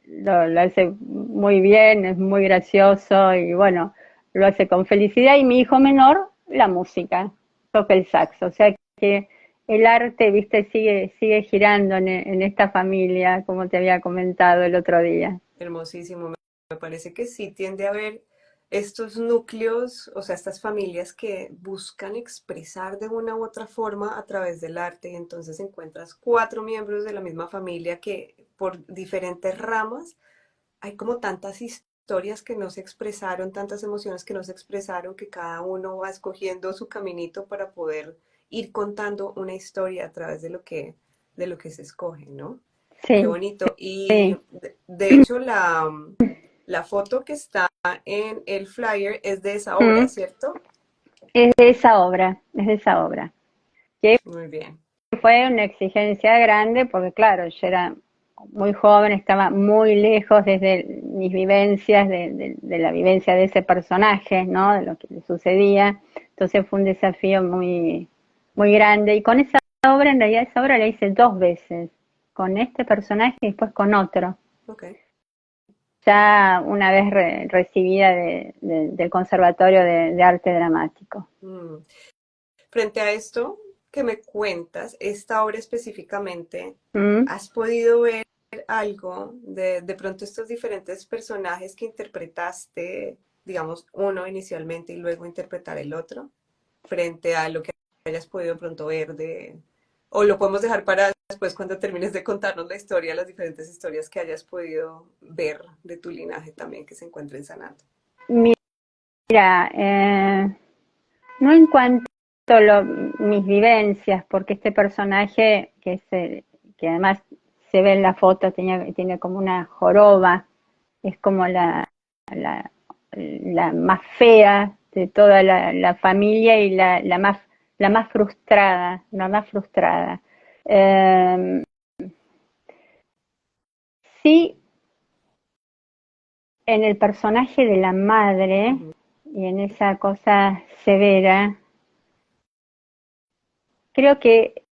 [SPEAKER 2] Lo hace muy bien, es muy gracioso, y bueno, lo hace con felicidad. Y mi hijo menor, la música, toca el saxo, o sea que el arte, viste, sigue girando en esta familia, como te había comentado el otro día.
[SPEAKER 1] Hermosísimo. Me parece que sí tiende a haber estos núcleos, o sea, estas familias que buscan expresar de una u otra forma a través del arte, y entonces encuentras cuatro miembros de la misma familia que por diferentes ramas hay como tantas historias que no se expresaron, tantas emociones que no se expresaron, que cada uno va escogiendo su caminito para poder ir contando una historia a través de lo que se escoge, ¿no? Qué
[SPEAKER 2] Sí,
[SPEAKER 1] bonito. Y
[SPEAKER 2] sí,
[SPEAKER 1] de hecho la foto que está en el flyer es de esa obra, ¿cierto?
[SPEAKER 2] es de esa obra, es de esa obra. Que
[SPEAKER 1] Muy bien.
[SPEAKER 2] fue una exigencia grande porque, claro, yo era muy joven, estaba muy lejos desde mis vivencias, de la vivencia de ese personaje, ¿no? De lo que le sucedía. Entonces fue un desafío muy grande. Y con esa obra, en realidad, esa obra la hice dos veces, con este personaje y después con otro.
[SPEAKER 1] Ok.
[SPEAKER 2] Ya una vez recibida del Conservatorio de Arte Dramático.
[SPEAKER 1] Mm. Frente a esto que me cuentas, esta obra específicamente,
[SPEAKER 2] ¿Mm?
[SPEAKER 1] ¿has podido ver algo de pronto estos diferentes personajes que interpretaste, digamos, uno inicialmente y luego interpretar el otro, frente a lo que hayas podido de pronto ver o lo podemos dejar para después cuando termines de contarnos la historia, las diferentes historias que hayas podido ver de tu linaje también que se encuentren sanando?
[SPEAKER 2] Mira, no en cuanto a mis vivencias, porque este personaje, que además se ve en la foto, tiene como una joroba, es como la más fea de toda la familia, y la más frustrada, la más frustrada. Eh, sí, en el personaje de la madre
[SPEAKER 1] Ujú.
[SPEAKER 2] y en esa cosa severa, creo que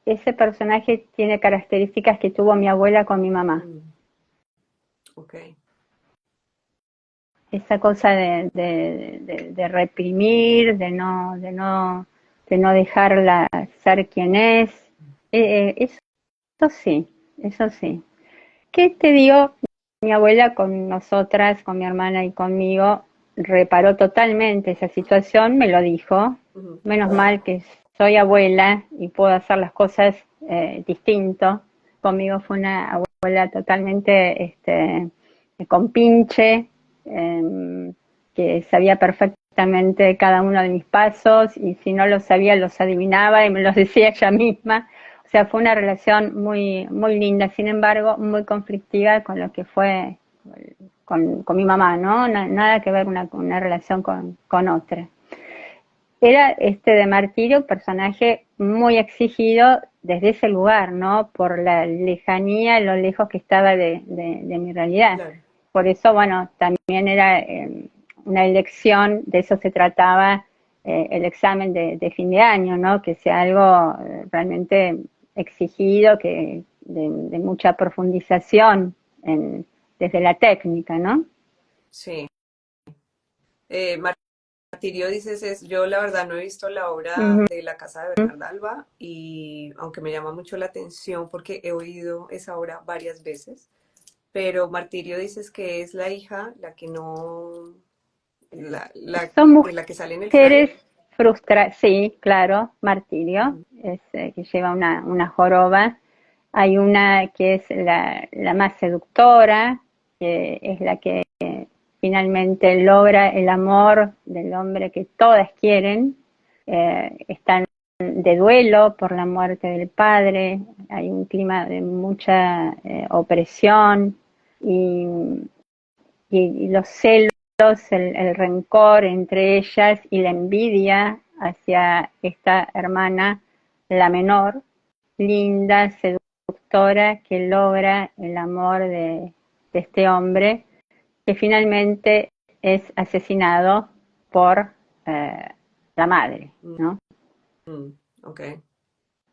[SPEAKER 2] ese personaje tiene características que tuvo mi abuela con mi mamá.
[SPEAKER 1] Ok.
[SPEAKER 2] Esa cosa de reprimir, de no dejarla ser quien es. Eso sí, eso sí. ¿Qué te dio mi abuela con nosotras, con mi hermana y conmigo? Reparó totalmente esa situación, me lo dijo.
[SPEAKER 1] Ujú.
[SPEAKER 2] Menos mal que soy abuela y puedo hacer las cosas distinto. Conmigo fue una abuela totalmente compinche, que sabía perfectamente cada uno de mis pasos y si no lo sabía los adivinaba y me los decía ella misma. O sea, fue una relación muy, muy linda, sin embargo, muy conflictiva con lo que fue con mi mamá, ¿no? Nada que ver una relación con otra. Era de Martirio un personaje muy exigido desde ese lugar, ¿no? Por la lejanía, lo lejos que estaba de mi realidad.
[SPEAKER 1] Claro.
[SPEAKER 2] Por eso, bueno, también era una elección, de eso se trataba el examen de fin de año, ¿no? Que sea algo realmente exigido, de mucha profundización desde la técnica, ¿no?
[SPEAKER 1] Sí. Martirio dices, yo la verdad no he visto la obra
[SPEAKER 2] Ujú.
[SPEAKER 1] de La Casa de Bernarda Alba y aunque me llama mucho la atención porque he oído esa obra varias veces, pero Martirio dices que es la hija, la que no,
[SPEAKER 2] Son
[SPEAKER 1] de la que sale en el
[SPEAKER 2] mujeres
[SPEAKER 1] flyer.
[SPEAKER 2] frustradas, sí, claro, Martirio,
[SPEAKER 1] Ujú.
[SPEAKER 2] es que lleva una joroba. Hay una que es la más seductora, que es la que finalmente logra el amor del hombre que todas quieren. Están de duelo por la muerte del padre, hay un clima de mucha opresión y, y los celos, el rencor entre ellas y la envidia hacia esta hermana, la menor, linda, seductora, que logra el amor de este hombre, que finalmente es asesinado por eh, la madre, ¿no?
[SPEAKER 1] Mm, ok,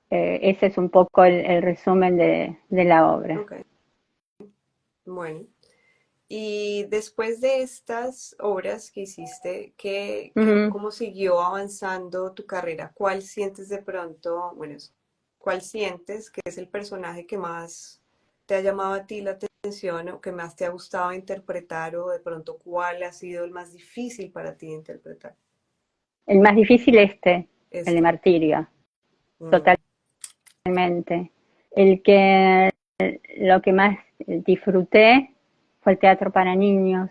[SPEAKER 2] Ese es un poco el resumen de la obra.
[SPEAKER 1] ok, bueno. Y después de estas obras que hiciste,
[SPEAKER 2] Ujú.
[SPEAKER 1] cómo siguió avanzando tu carrera? ¿Cuál sientes de pronto, bueno, cuál sientes que es el personaje que más te ha llamado a ti la atención o que más te ha gustado interpretar o de pronto cuál ha sido el más difícil para ti interpretar?
[SPEAKER 2] El más difícil el de
[SPEAKER 1] Este.
[SPEAKER 2] Martirio,
[SPEAKER 1] Mm,
[SPEAKER 2] totalmente. El que lo que más disfruté fue el teatro para niños,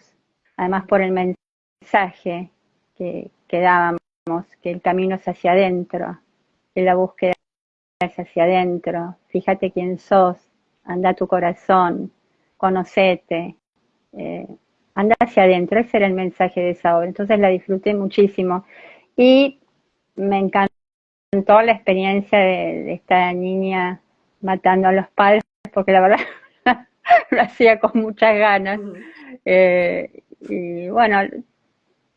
[SPEAKER 2] además por el mensaje que dábamos, que el camino es hacia adentro, que la búsqueda es hacia adentro, fíjate quién sos, anda a tu corazón, conocete, eh, anda hacia adentro, ese era el mensaje de esa obra, entonces la disfruté muchísimo y me encantó la experiencia de esta niña matando a los padres, porque la verdad lo hacía con muchas ganas.
[SPEAKER 1] ujú.
[SPEAKER 2] Y bueno,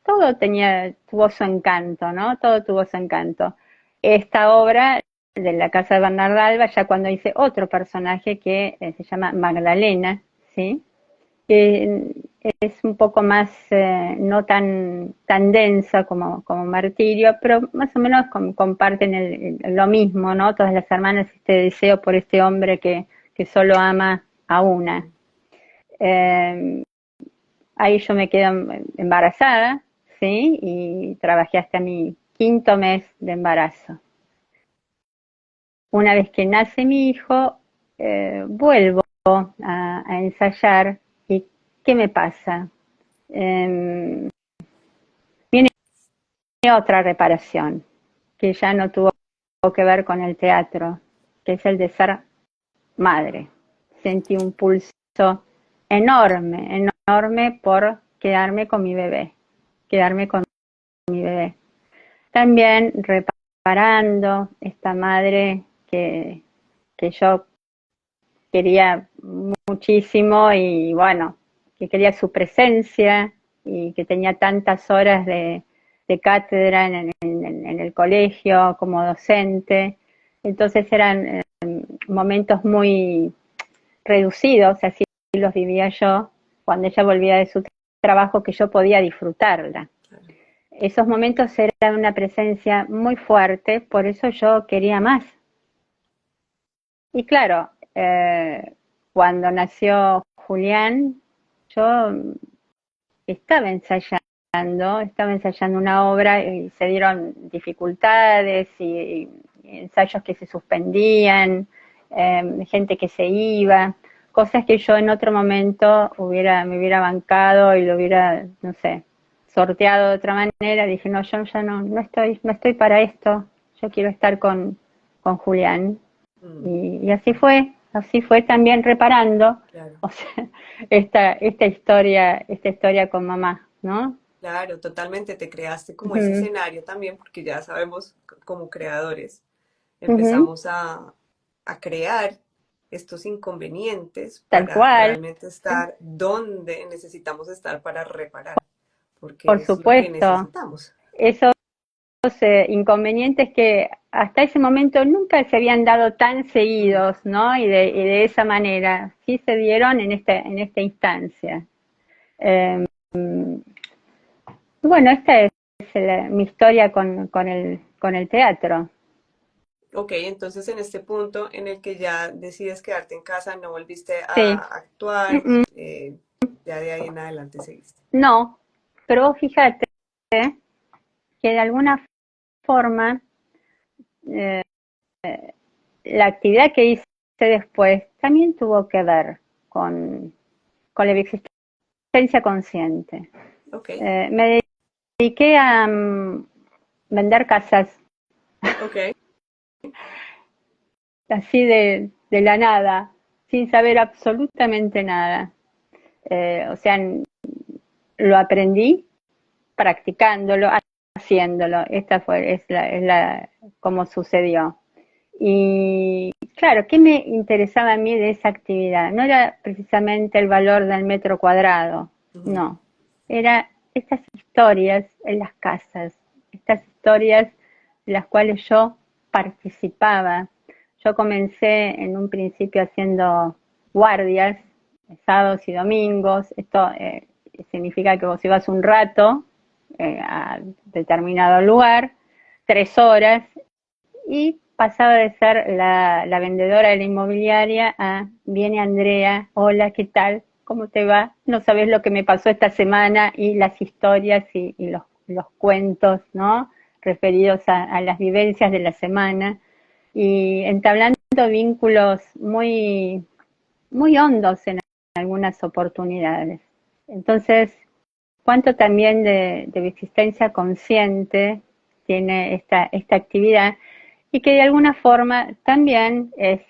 [SPEAKER 2] tuvo su encanto, ¿no? Todo tuvo su encanto. Esta obra de la Casa de Bernarda Alba, ya cuando hice otro personaje que se llama Magdalena, ¿sí? Que es un poco más, no tan densa como Martirio, pero más o menos comparten lo mismo, ¿no? Todas las hermanas, este deseo por este hombre que solo ama a una.
[SPEAKER 1] Mm.
[SPEAKER 2] Eh, Ahí yo me quedo embarazada, ¿sí? Y trabajé hasta mi quinto mes de embarazo. Una vez que nace mi hijo, vuelvo a ensayar. ¿Y qué me pasa? Eh, Viene otra reparación, que ya no tuvo que ver con el teatro, que es el de ser madre. Sentí un pulso enorme, enorme por quedarme con mi bebé, quedarme con mi bebé. También reparando esta madre que yo quería muchísimo y bueno, que quería su presencia y que tenía tantas horas de cátedra en el colegio como docente Entonces eran momentos muy reducidos, así los vivía yo, cuando ella volvía de su trabajo, que yo podía disfrutarla.
[SPEAKER 1] claro.
[SPEAKER 2] Esos momentos eran una presencia muy fuerte, por eso yo quería más. Y claro, cuando nació Julián, yo estaba ensayando una obra y se dieron dificultades y ensayos que se suspendían, gente que se iba, cosas que yo en otro momento me hubiera bancado y lo hubiera, no sé, sorteado de otra manera. Dije, no, yo ya no estoy para esto, yo quiero estar con Julián.
[SPEAKER 1] Mm,
[SPEAKER 2] Y así fue también reparando,
[SPEAKER 1] claro.
[SPEAKER 2] o sea, esta historia con mamá, ¿no?
[SPEAKER 1] Claro, totalmente. Te creaste como ese
[SPEAKER 2] Ujú,
[SPEAKER 1] escenario también, porque ya sabemos como creadores,
[SPEAKER 2] ujú,
[SPEAKER 1] empezamos a crear estos inconvenientes
[SPEAKER 2] tal
[SPEAKER 1] para
[SPEAKER 2] cual,
[SPEAKER 1] realmente estar donde necesitamos estar para reparar, porque
[SPEAKER 2] por
[SPEAKER 1] es lo que
[SPEAKER 2] supuesto.
[SPEAKER 1] necesitamos.
[SPEAKER 2] Esos inconvenientes que hasta ese momento nunca se habían dado tan
[SPEAKER 1] Mm,
[SPEAKER 2] seguidos, ¿no? Y de esa manera, sí se dieron en esta instancia. Eh, bueno, esta es mi historia con el teatro.
[SPEAKER 1] ok, entonces en este punto en el que ya decides quedarte en casa, no volviste
[SPEAKER 2] Sí.
[SPEAKER 1] a actuar,
[SPEAKER 2] Mm, mm.
[SPEAKER 1] ya de ahí en adelante seguiste.
[SPEAKER 2] No, pero vos fíjate que de alguna forma eh, la actividad que hice después también tuvo que ver con la existencia consciente.
[SPEAKER 1] Ok,
[SPEAKER 2] Me dediqué a vender casas
[SPEAKER 1] ok.
[SPEAKER 2] así de la nada, sin saber absolutamente nada. O sea, lo aprendí practicándolo, haciéndolo. Es la, como sucedió. Y claro, ¿qué me interesaba a mí de esa actividad? No era precisamente el valor del metro cuadrado,
[SPEAKER 1] Ujú.
[SPEAKER 2] no. Era estas historias en las casas, estas historias en las cuales yo participaba. Yo comencé en un principio haciendo guardias, sábados y domingos. Esto significa que vos ibas un rato a determinado lugar, 3 horas, y pasaba de ser la vendedora de la inmobiliaria a viene Andrea, hola, ¿qué tal? ¿Cómo te va? No sabes lo que me pasó esta semana, y las historias y los cuentos, ¿no? Referidos a las vivencias de la semana y entablando vínculos muy hondos en algunas oportunidades. Entonces, cuánto también de existencia consciente tiene esta actividad, y que de alguna forma también es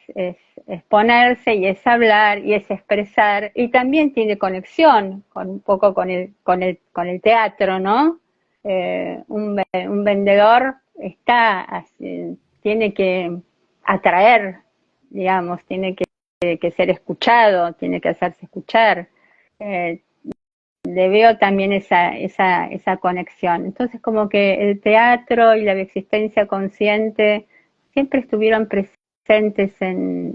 [SPEAKER 2] exponerse y es hablar y es expresar, y también tiene conexión con un poco con el teatro, ¿no? Un vendedor tiene que atraer, digamos, que ser escuchado, tiene que hacerse escuchar. Eh, Le veo también esa conexión. Entonces, como que el teatro y la existencia consciente siempre estuvieron presentes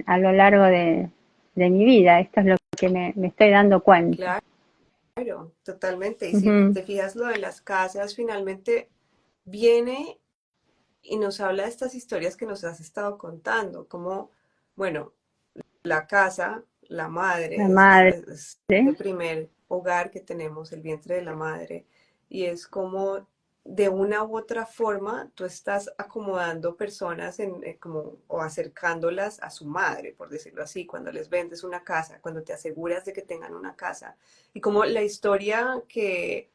[SPEAKER 2] a lo largo de mi vida. Esto es lo que me estoy dando cuenta.
[SPEAKER 1] Claro, totalmente. Y si
[SPEAKER 2] Ujú.
[SPEAKER 1] te fijas, lo de las casas finalmente viene y nos habla de estas historias que nos has estado contando, como, bueno, la casa, la
[SPEAKER 2] La
[SPEAKER 1] madre,
[SPEAKER 2] madre.
[SPEAKER 1] es el primer hogar que tenemos, el vientre de la madre, y es como de una u otra forma tú estás acomodando personas como, o acercándolas a su madre, por decirlo así, cuando les vendes una casa, cuando te aseguras de que tengan una casa. Y como la historia que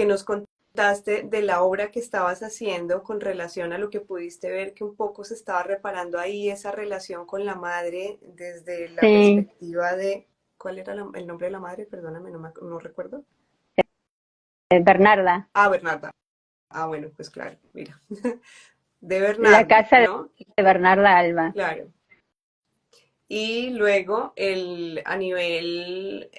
[SPEAKER 1] nos contaste de la obra que estabas haciendo con relación a lo que pudiste ver que un poco se estaba reparando ahí, esa relación con la madre desde la
[SPEAKER 2] Sí,
[SPEAKER 1] perspectiva de, ¿cuál era el nombre de la madre? Perdóname, no recuerdo.
[SPEAKER 2] Bernarda.
[SPEAKER 1] Ah, Bernarda. Ah, bueno, pues claro, mira. De
[SPEAKER 2] La
[SPEAKER 1] Bernarda,
[SPEAKER 2] casa
[SPEAKER 1] ¿no?
[SPEAKER 2] de Bernarda Alba.
[SPEAKER 1] Claro. Y luego a nivel,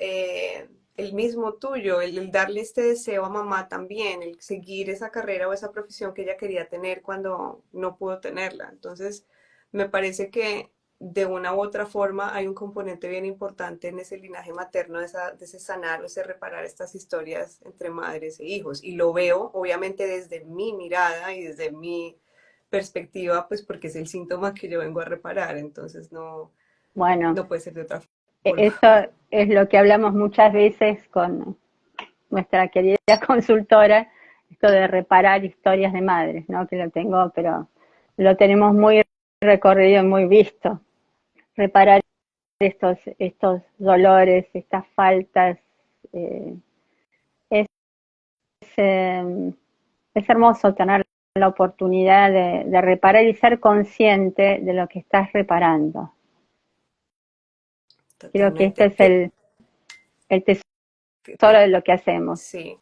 [SPEAKER 1] el mismo tuyo, el darle este deseo a mamá también, el seguir esa carrera o esa profesión que ella quería tener cuando no pudo tenerla. Entonces, Me parece que de una u otra forma hay un componente bien importante en ese linaje materno, de ese sanar o ese reparar estas historias entre madres e hijos. Y lo veo, obviamente, desde mi mirada y desde mi perspectiva, pues porque es el síntoma que yo vengo a reparar, entonces
[SPEAKER 2] Bueno,
[SPEAKER 1] no puede ser de otra forma.
[SPEAKER 2] eso es lo que hablamos muchas veces con nuestra querida consultora, esto de reparar historias de madres, ¿no? Que lo tengo, pero lo tenemos muy recorrido y muy visto. Reparar estos dolores, estas faltas, eh, es, eh, es hermoso tener la oportunidad de reparar y ser consciente de lo que estás reparando. Creo que este
[SPEAKER 1] Totalmente.
[SPEAKER 2] es el tesoro de lo que hacemos.
[SPEAKER 1] Sí,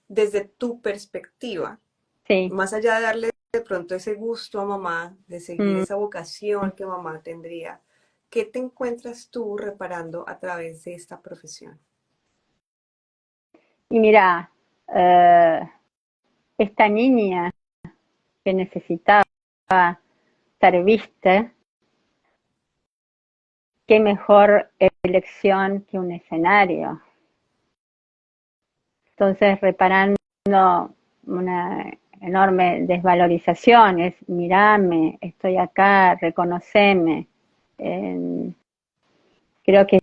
[SPEAKER 1] desde tu perspectiva,
[SPEAKER 2] Sí.
[SPEAKER 1] más allá de darle de pronto ese gusto a mamá, de seguir
[SPEAKER 2] Mm.
[SPEAKER 1] esa vocación que mamá tendría, ¿qué te encuentras tú reparando a través de esta profesión?
[SPEAKER 2] Y mira, eh, esta niña que necesitaba ser vista, qué mejor elección que un escenario. Entonces, reparando una enorme desvalorización, es mirame, estoy acá, reconoceme. Eh, Creo que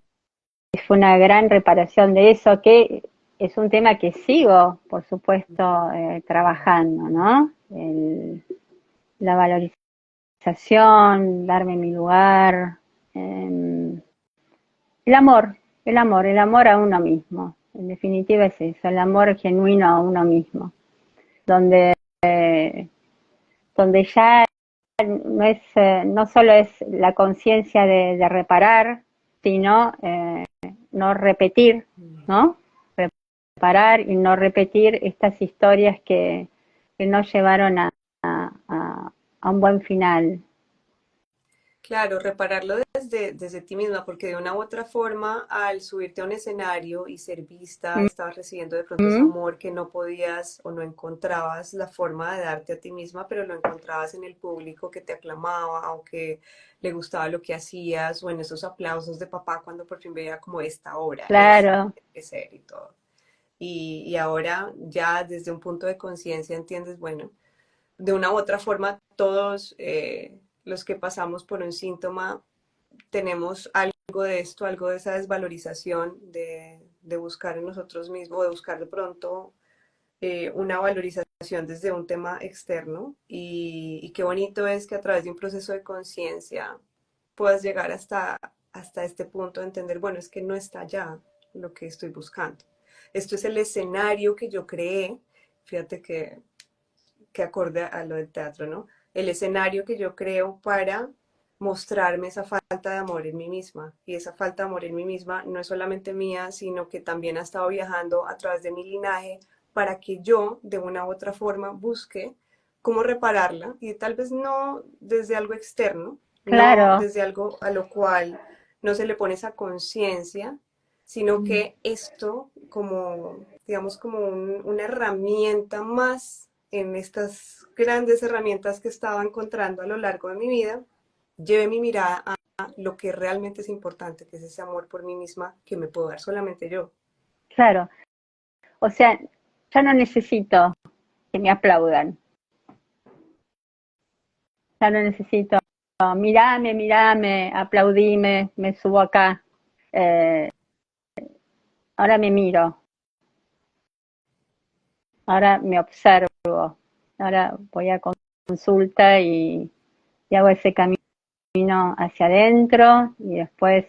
[SPEAKER 2] fue una gran reparación de eso, que es un tema que sigo, por supuesto, trabajando, ¿no? La valorización, darme mi lugar, eh, el amor, el amor a uno mismo. En definitiva es eso, el amor genuino a uno mismo, donde, donde ya no solo es la conciencia de reparar, sino no repetir, ¿no? Reparar y no repetir estas historias que no llevaron a un buen final.
[SPEAKER 1] Claro, repararlo desde ti misma, porque de una u otra forma, al subirte a un escenario y ser vista, estabas recibiendo de pronto ese
[SPEAKER 2] ¿Mm?
[SPEAKER 1] amor que no podías o no encontrabas la forma de darte a ti misma, pero lo encontrabas en el público que te aclamaba, aunque le gustaba lo que hacías, o en esos aplausos de papá cuando por fin veía como esta obra, esa
[SPEAKER 2] Claro,
[SPEAKER 1] tiene que ser y todo. Y ahora ya desde un punto de conciencia entiendes, bueno, de una u otra forma, todos los que pasamos por un síntoma tenemos algo de esto, algo de esa desvalorización de buscar en nosotros mismos, de buscar de pronto una valorización desde un tema externo. Y qué bonito es que a través de un proceso de conciencia puedas llegar hasta este punto de entender, bueno, es que no está ya lo que estoy buscando. Esto es el escenario que yo creé. Fíjate que acorde a lo del teatro, ¿no? El escenario que yo creo para mostrarme esa falta de amor en mí misma. Y esa falta de amor en mí misma no es solamente mía, sino que también ha estado viajando a través de mi linaje para que yo, de una u otra forma, busque cómo repararla y tal vez no desde algo externo, no
[SPEAKER 2] claro.
[SPEAKER 1] desde algo a lo cual no se le pone esa conciencia, sino que esto como, digamos, como una herramienta más en estas grandes herramientas que estaba encontrando a lo largo de mi vida, lleve mi mirada a lo que realmente es importante, que es ese amor por mí misma que me puedo dar solamente yo.
[SPEAKER 2] Claro, o sea, ya no necesito que me aplaudan, ya no necesito, mirame, mirame, aplaudime, me subo acá, eh, ahora me miro, ahora me observo, ahora voy a consulta y hago ese camino hacia adentro y después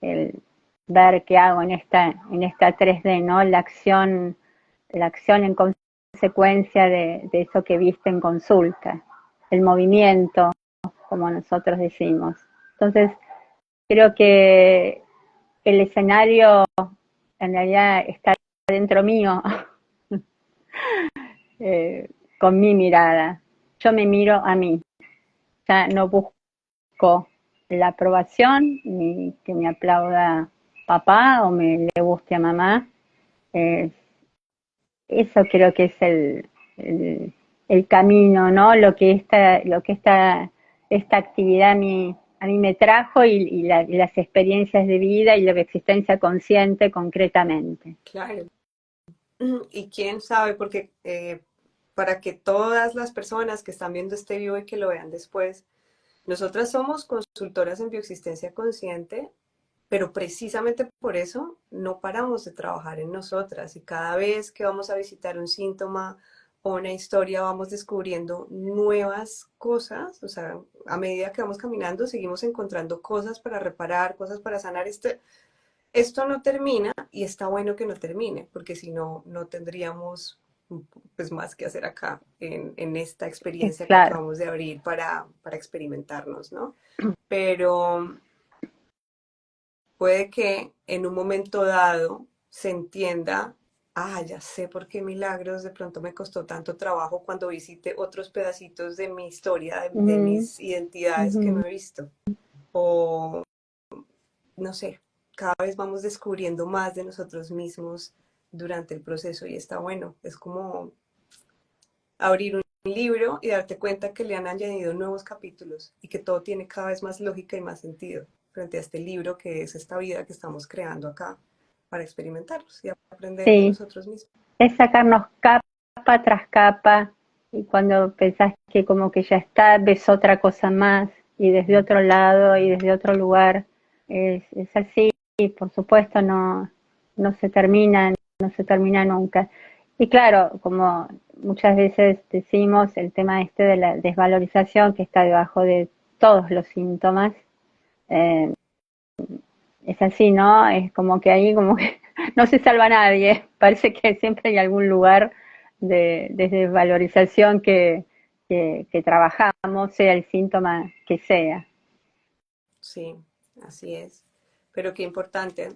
[SPEAKER 2] el ver qué hago en esta 3D, ¿no? La acción en consecuencia de eso que viste en consulta, el movimiento, como nosotros decimos. Entonces, creo que el escenario en realidad está dentro mío, eh, con mi mirada. Yo me miro a mí, ya no busco la aprobación ni que me aplauda papá o me le guste a mamá. Eh, Eso creo que es el camino, ¿no? Lo que esta esta actividad a mí me trajo y las experiencias de vida y la existencia consciente concretamente.
[SPEAKER 1] Claro. Y quién sabe, porque para que todas las personas que están viendo este video y que lo vean después, nosotras somos consultoras en bioexistencia consciente, pero precisamente por eso no paramos de trabajar en nosotras y cada vez que vamos a visitar un síntoma o una historia vamos descubriendo nuevas cosas, o sea, a medida que vamos caminando seguimos encontrando cosas para reparar, cosas para sanar. Esto no termina y está bueno que no termine, porque si no, no tendríamos pues más que hacer acá en esta experiencia que
[SPEAKER 2] Claro,
[SPEAKER 1] acabamos de abrir para experimentarnos, ¿no? Pero puede que en un momento dado se entienda, ah, ya sé por qué Milagros de pronto me costó tanto trabajo cuando visité otros pedacitos de mi historia, de
[SPEAKER 2] mm,
[SPEAKER 1] mis identidades que no
[SPEAKER 2] ujú.
[SPEAKER 1] he visto. O no sé, cada vez vamos descubriendo más de nosotros mismos durante el proceso y está bueno. Es como abrir un libro y darte cuenta que le han añadido nuevos capítulos y que todo tiene cada vez más lógica y más sentido frente a este libro que es esta vida que estamos creando acá para experimentarlos y aprender de
[SPEAKER 2] Sí,
[SPEAKER 1] nosotros mismos.
[SPEAKER 2] es sacarnos capa tras capa y cuando pensás que como que ya está, ves otra cosa más y desde otro lado y desde otro lugar. Es así, y por supuesto no se termina, no se termina nunca. Y claro, como muchas veces decimos, el tema este de la desvalorización que está debajo de todos los síntomas, eh, es así, ¿no? Es como que ahí como que no se salva nadie. Parece que siempre hay algún lugar de desvalorización que trabajamos, sea el síntoma que sea.
[SPEAKER 1] Sí, así es. Pero qué importante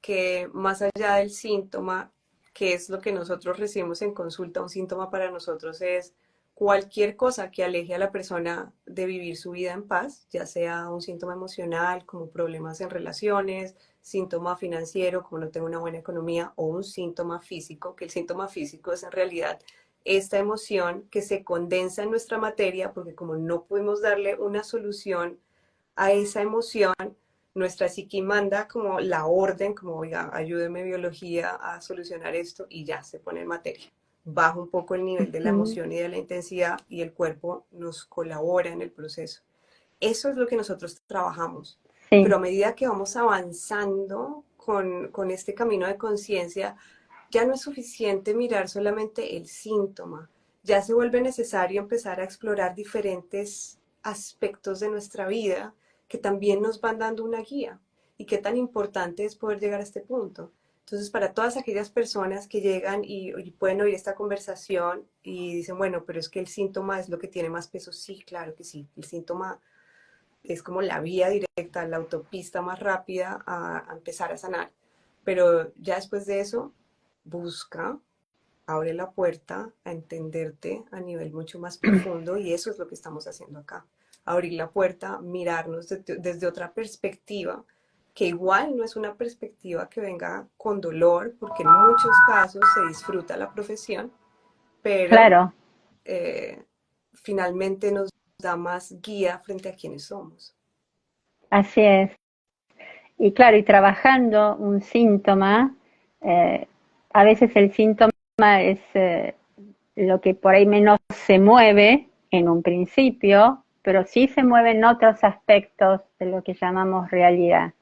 [SPEAKER 1] que más allá del síntoma, que es lo que nosotros recibimos en consulta, un síntoma para nosotros es cualquier cosa que aleje a la persona de vivir su vida en paz, ya sea un síntoma emocional, como problemas en relaciones, síntoma financiero, como no tengo una buena economía, o un síntoma físico, que el síntoma físico es en realidad esta emoción que se condensa en nuestra materia, porque como no podemos darle una solución a esa emoción, nuestra psiqui manda como la orden, como, oiga, ayúdeme biología a solucionar esto y ya se pone en materia. Baja un poco el nivel de la
[SPEAKER 2] Ujú.
[SPEAKER 1] emoción y de la intensidad y el cuerpo nos colabora en el proceso. Eso es lo que nosotros trabajamos. Pero
[SPEAKER 2] Sí,
[SPEAKER 1] a medida que vamos avanzando con este camino de conciencia, ya no es suficiente mirar solamente el síntoma. Ya se vuelve necesario empezar a explorar diferentes aspectos de nuestra vida que también nos van dando una guía. Y qué tan importante es poder llegar a este punto. Entonces, para todas aquellas personas que llegan y pueden oír esta conversación y dicen, bueno, pero es que el síntoma es lo que tiene más peso, sí, claro que sí. El síntoma es como la vía directa, la autopista más rápida a empezar a sanar. Pero ya después de eso, busca, abre la puerta a entenderte a nivel mucho más profundo y eso es lo que estamos haciendo acá. Abrir la puerta, mirarnos desde otra perspectiva, que igual no es una perspectiva que venga con dolor, porque en muchos casos se disfruta la profesión, pero
[SPEAKER 2] claro,
[SPEAKER 1] eh, finalmente nos da más guía frente a quienes somos.
[SPEAKER 2] así es. Y claro, y trabajando un síntoma, eh, a veces el síntoma es lo que por ahí menos se mueve en un principio, pero sí se mueven otros aspectos de lo que llamamos realidad.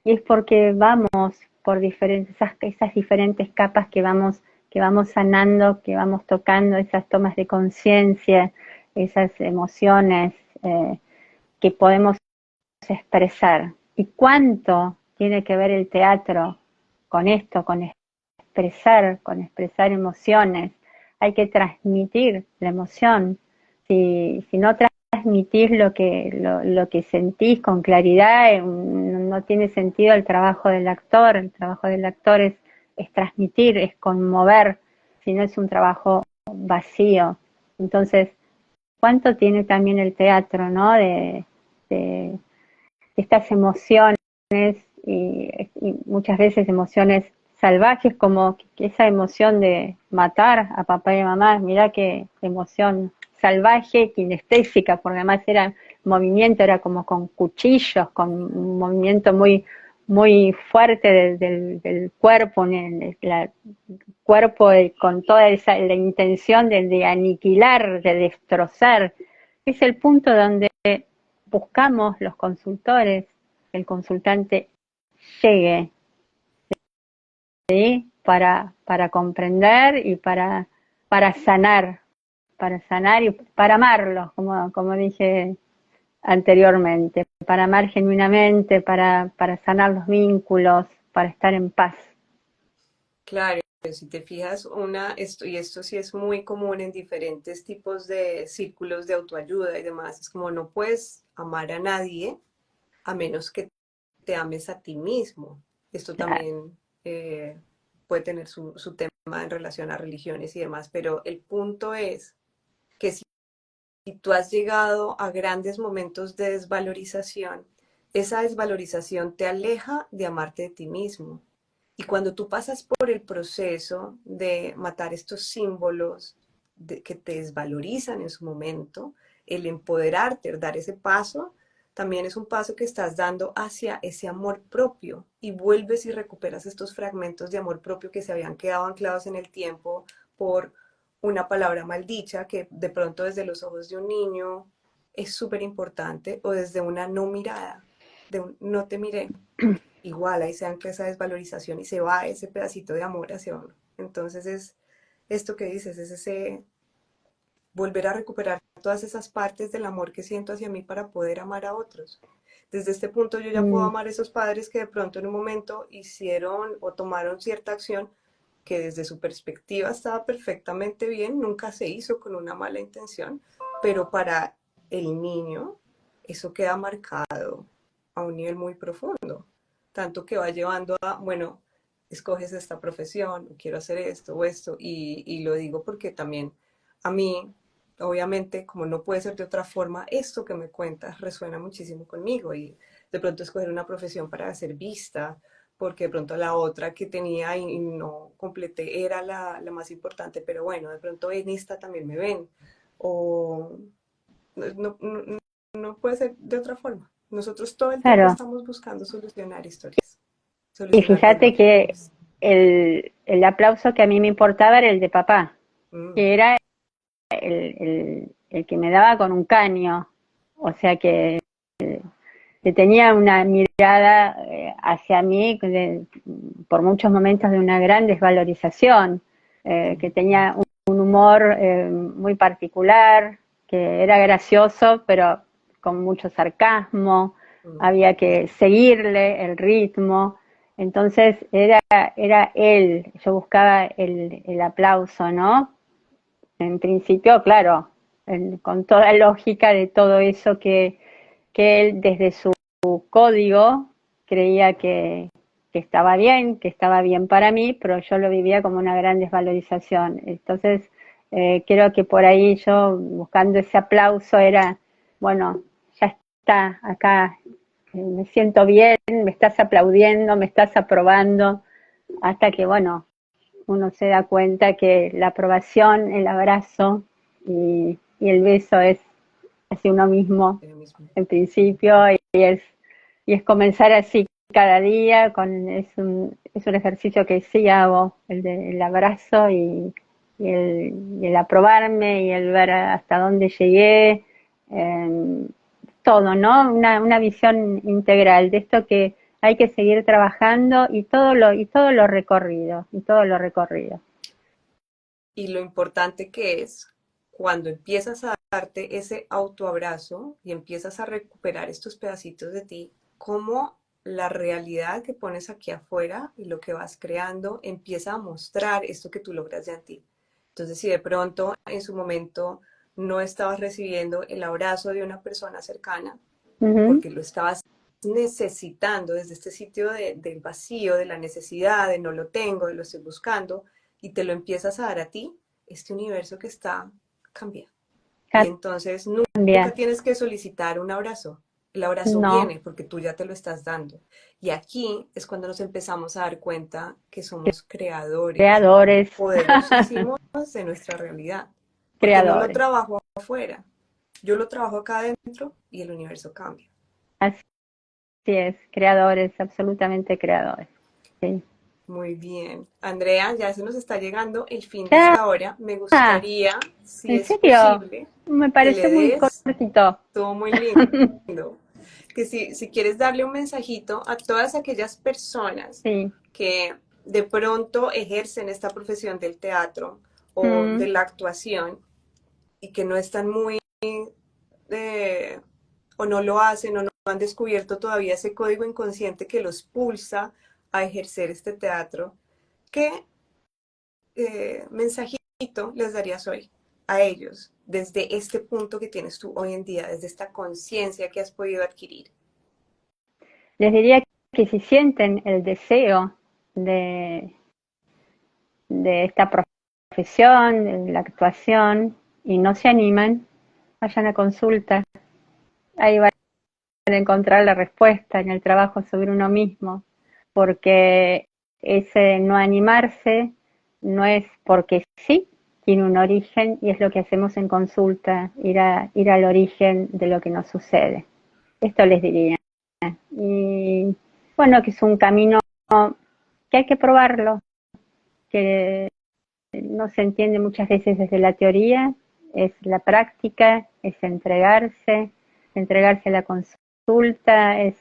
[SPEAKER 2] Y es porque vamos por diferentes, esas diferentes capas que vamos sanando, que vamos tocando, esas tomas de conciencia, esas emociones que podemos expresar. ¿Y cuánto tiene que ver el teatro con esto, con expresar emociones? Hay que transmitir la emoción. Si no transmitís lo que sentís con claridad, no tiene sentido el trabajo del actor. El trabajo del actor es transmitir, es conmover, si no es un trabajo vacío. Entonces, ¿cuánto tiene también el teatro, ¿no? De estas emociones y muchas veces emociones salvajes como esa emoción de matar a papá y a mamá, mira qué emoción salvaje, kinestésica, porque además era movimiento, era como con cuchillos, con un movimiento muy, muy fuerte del cuerpo, el cuerpo con toda esa, la intención de aniquilar, de destrozar. Es el punto donde buscamos los consultores, el consultante llegue, ¿sí? Para comprender y para sanar y para amarlos, como dije anteriormente, para amar genuinamente, para sanar los vínculos, para estar en paz.
[SPEAKER 1] Claro, si te fijas, y esto sí es muy común en diferentes tipos de círculos de autoayuda y demás, es como no puedes amar a nadie a menos que te ames a ti mismo. Esto también puede tener su tema en relación a religiones y demás, pero el punto es que si tú has llegado a grandes momentos de desvalorización, esa desvalorización te aleja de amarte de ti mismo. Y cuando tú pasas por el proceso de matar estos símbolos que te desvalorizan en su momento, el empoderarte, el dar ese paso, también es un paso que estás dando hacia ese amor propio y vuelves y recuperas estos fragmentos de amor propio que se habían quedado anclados en el tiempo por una palabra maldicha que de pronto desde los ojos de un niño es súper importante o desde una no mirada, de un no te miré. Igual ahí se ancla esa desvalorización y se va ese pedacito de amor hacia uno. Entonces es esto que dices, es ese volver a recuperar todas esas partes del amor que siento hacia mí para poder amar a otros. Desde este punto yo ya puedo
[SPEAKER 2] Mm,
[SPEAKER 1] amar a esos padres que de pronto en un momento hicieron o tomaron cierta acción que desde su perspectiva estaba perfectamente bien, nunca se hizo con una mala intención, pero para el niño eso queda marcado a un nivel muy profundo, tanto que va llevando a, bueno, escoges esta profesión, quiero hacer esto o esto, y lo digo porque también a mí, obviamente, como no puede ser de otra forma, esto que me cuentas resuena muchísimo conmigo y de pronto escoger una profesión para ser vista, porque de pronto la otra que tenía y no completé era la más importante, pero bueno, de pronto en esta también me ven, o no, no, no puede ser de otra forma. Nosotros todo el tiempo
[SPEAKER 2] claro,
[SPEAKER 1] estamos buscando solucionar historias,
[SPEAKER 2] y
[SPEAKER 1] solucionar
[SPEAKER 2] fíjate
[SPEAKER 1] dolor.
[SPEAKER 2] que el aplauso que a mí me importaba era el de papá,
[SPEAKER 1] Mm,
[SPEAKER 2] que era el que me daba con un caño, o sea que tenía una mirada hacia mí por muchos momentos de una gran desvalorización, que tenía un humor muy particular, que era gracioso, pero con mucho sarcasmo,
[SPEAKER 1] mm,
[SPEAKER 2] había que seguirle el ritmo, entonces era él, yo buscaba el aplauso, ¿no? En principio, claro, con toda lógica de todo eso que él desde su código creía que estaba bien para mí, pero yo lo vivía como una gran desvalorización. Entonces, creo que por ahí yo buscando ese aplauso era, bueno, ya está, acá me siento bien, me estás aplaudiendo, me estás aprobando, hasta que, bueno, uno se da cuenta que la aprobación, el abrazo y el beso es hacia uno mismo
[SPEAKER 1] lo mismo.
[SPEAKER 2] en principio y es comenzar así cada día, es un ejercicio que sí hago, el abrazo y el aprobarme y el ver hasta dónde llegué, eh, todo, ¿no? Una visión integral de esto que hay que seguir trabajando y todo lo recorrido, y todo lo recorrido.
[SPEAKER 1] Y lo importante que es cuando empiezas a darte ese autoabrazo y empiezas a recuperar estos pedacitos de ti, cómo la realidad que pones aquí afuera y lo que vas creando empieza a mostrar esto que tú logras de en ti. Entonces, si de pronto en su momento no estabas recibiendo el abrazo de una persona cercana,
[SPEAKER 2] Uh -huh.
[SPEAKER 1] porque lo estabas necesitando desde este sitio del vacío, de la necesidad, de no lo tengo, de lo estoy buscando, y te lo empiezas a dar a ti, este universo que está cambiando. Y entonces nunca
[SPEAKER 2] Cambia,
[SPEAKER 1] tienes que solicitar un abrazo. El abrazo
[SPEAKER 2] no,
[SPEAKER 1] viene porque tú ya te lo estás dando. Y aquí es cuando nos empezamos a dar cuenta que somos creadores
[SPEAKER 2] creadores.
[SPEAKER 1] poderosísimos de nuestra realidad. porque no lo
[SPEAKER 2] creadores.
[SPEAKER 1] trabajo afuera, yo lo trabajo acá adentro y el universo cambia.
[SPEAKER 2] Así es, creadores, absolutamente creadores. Sí.
[SPEAKER 1] Muy bien. Andrea, ya se nos está llegando el fin de
[SPEAKER 2] Ya,
[SPEAKER 1] esta hora. Me gustaría, si
[SPEAKER 2] ¿en
[SPEAKER 1] es
[SPEAKER 2] serio?
[SPEAKER 1] posible,
[SPEAKER 2] Me
[SPEAKER 1] que
[SPEAKER 2] pareció
[SPEAKER 1] le
[SPEAKER 2] muy
[SPEAKER 1] des,
[SPEAKER 2] cortito.
[SPEAKER 1] todo muy lindo, que si quieres darle un mensajito a todas aquellas personas
[SPEAKER 2] Sí.
[SPEAKER 1] que de pronto ejercen esta profesión del teatro o de
[SPEAKER 2] Mm.
[SPEAKER 1] la actuación y que no están muy eh, o no lo hacen o no han descubierto todavía ese código inconsciente que los pulsa a ejercer este teatro, ¿qué mensajito les darías hoy a ellos desde este punto que tienes tú hoy en día, desde esta conciencia que has podido adquirir?
[SPEAKER 2] Les diría que si sienten el deseo de, de esta profesión, de la actuación, y no se animan, vayan a consulta. Ahí van a encontrar la respuesta en el trabajo sobre uno mismo, porque ese no animarse no es porque sí, tiene un origen y es lo que hacemos en consulta, ir al origen de lo que nos sucede. Esto les diría. Y bueno, que es un camino que hay que probarlo, que no se entiende muchas veces desde la teoría, es la práctica, es entregarse a la consulta, es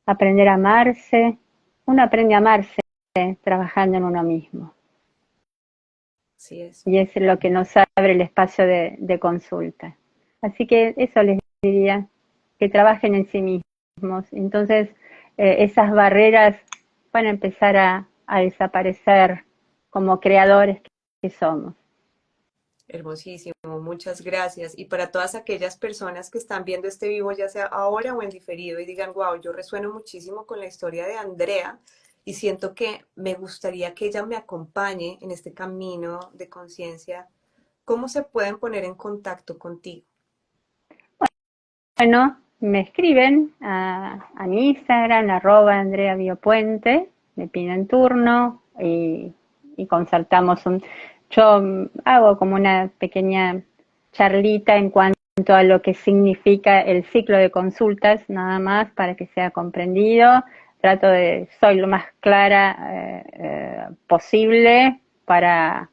[SPEAKER 2] aprender a amarse. Uno aprende a amarse trabajando en uno mismo.
[SPEAKER 1] Así es.
[SPEAKER 2] Y es lo que nos abre el espacio de consulta. Así que eso les diría, que trabajen en sí mismos. Entonces, esas barreras van a empezar a desaparecer como creadores que somos.
[SPEAKER 1] Hermosísimo, muchas gracias. Y para todas aquellas personas que están viendo este vivo, ya sea ahora o en diferido, y digan, wow, yo resueno muchísimo con la historia de Andrea y siento que me gustaría que ella me acompañe en este camino de conciencia, ¿cómo se pueden poner en contacto contigo?
[SPEAKER 2] Bueno, me escriben a mi Instagram, @AndreaBiopuente, me piden turno y concertamos yo hago como una pequeña charlita en cuanto a lo que significa el ciclo de consultas, nada más para que sea comprendido. Soy lo más clara posible para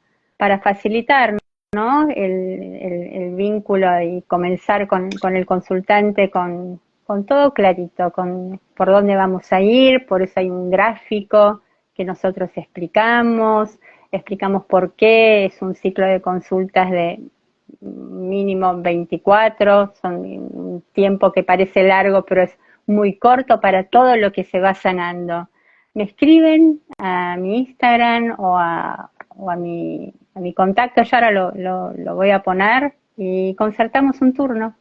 [SPEAKER 2] facilitar, ¿no? El vínculo y comenzar con el consultante con todo clarito, por dónde vamos a ir. Por eso hay un gráfico que nosotros explicamos por qué es un ciclo de consultas de mínimo 24, son un tiempo que parece largo, pero es muy corto para todo lo que se va sanando. Me escriben a mi Instagram o a mi contacto, yo ahora lo voy a poner y concertamos un turno.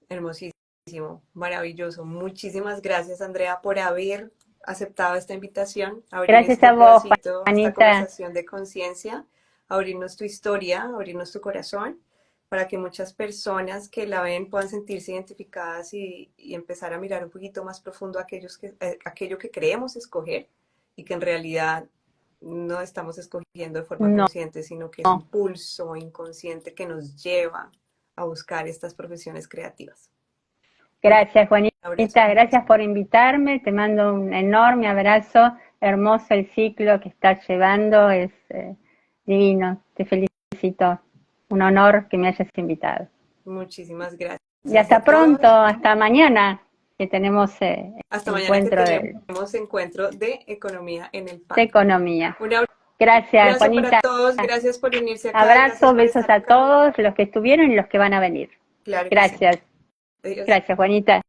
[SPEAKER 1] Hermosísimo, maravilloso. Muchísimas gracias, Andrea, por haber aceptado esta invitación, abrir
[SPEAKER 2] Gracias
[SPEAKER 1] este
[SPEAKER 2] a vos,
[SPEAKER 1] pedacito, esta
[SPEAKER 2] Juanita.
[SPEAKER 1] conversación de conciencia, abrirnos tu historia, abrirnos tu corazón, para que muchas personas que la ven puedan sentirse identificadas y empezar a mirar un poquito más profundo aquello que creemos escoger y que en realidad no estamos escogiendo de forma
[SPEAKER 2] No,
[SPEAKER 1] consciente, sino que es un pulso inconsciente que nos lleva a buscar estas profesiones creativas. Un
[SPEAKER 2] gracias, Juanita.
[SPEAKER 1] abrazo
[SPEAKER 2] Gracias
[SPEAKER 1] gigante.
[SPEAKER 2] por invitarme. Te mando un enorme abrazo. Hermoso el ciclo que estás llevando. Es divino. Te felicito. Un honor que me hayas invitado.
[SPEAKER 1] Muchísimas
[SPEAKER 2] Y
[SPEAKER 1] gracias
[SPEAKER 2] hasta
[SPEAKER 1] a
[SPEAKER 2] pronto,
[SPEAKER 1] todos.
[SPEAKER 2] hasta mañana, que tenemos
[SPEAKER 1] Hasta mañana que
[SPEAKER 2] encuentro
[SPEAKER 1] tenemos encuentro de economía en el
[SPEAKER 2] de
[SPEAKER 1] PAC.
[SPEAKER 2] economía.
[SPEAKER 1] Un
[SPEAKER 2] Gracias,
[SPEAKER 1] abrazo para
[SPEAKER 2] Juanita.
[SPEAKER 1] todos. Gracias por unirse acá. Gracias
[SPEAKER 2] Abrazos,
[SPEAKER 1] por
[SPEAKER 2] besos
[SPEAKER 1] estar
[SPEAKER 2] a
[SPEAKER 1] acá.
[SPEAKER 2] todos los que estuvieron y los que van a venir.
[SPEAKER 1] Claro que sí.
[SPEAKER 2] Gracias.
[SPEAKER 1] Adiós.
[SPEAKER 2] Gracias, Juanita.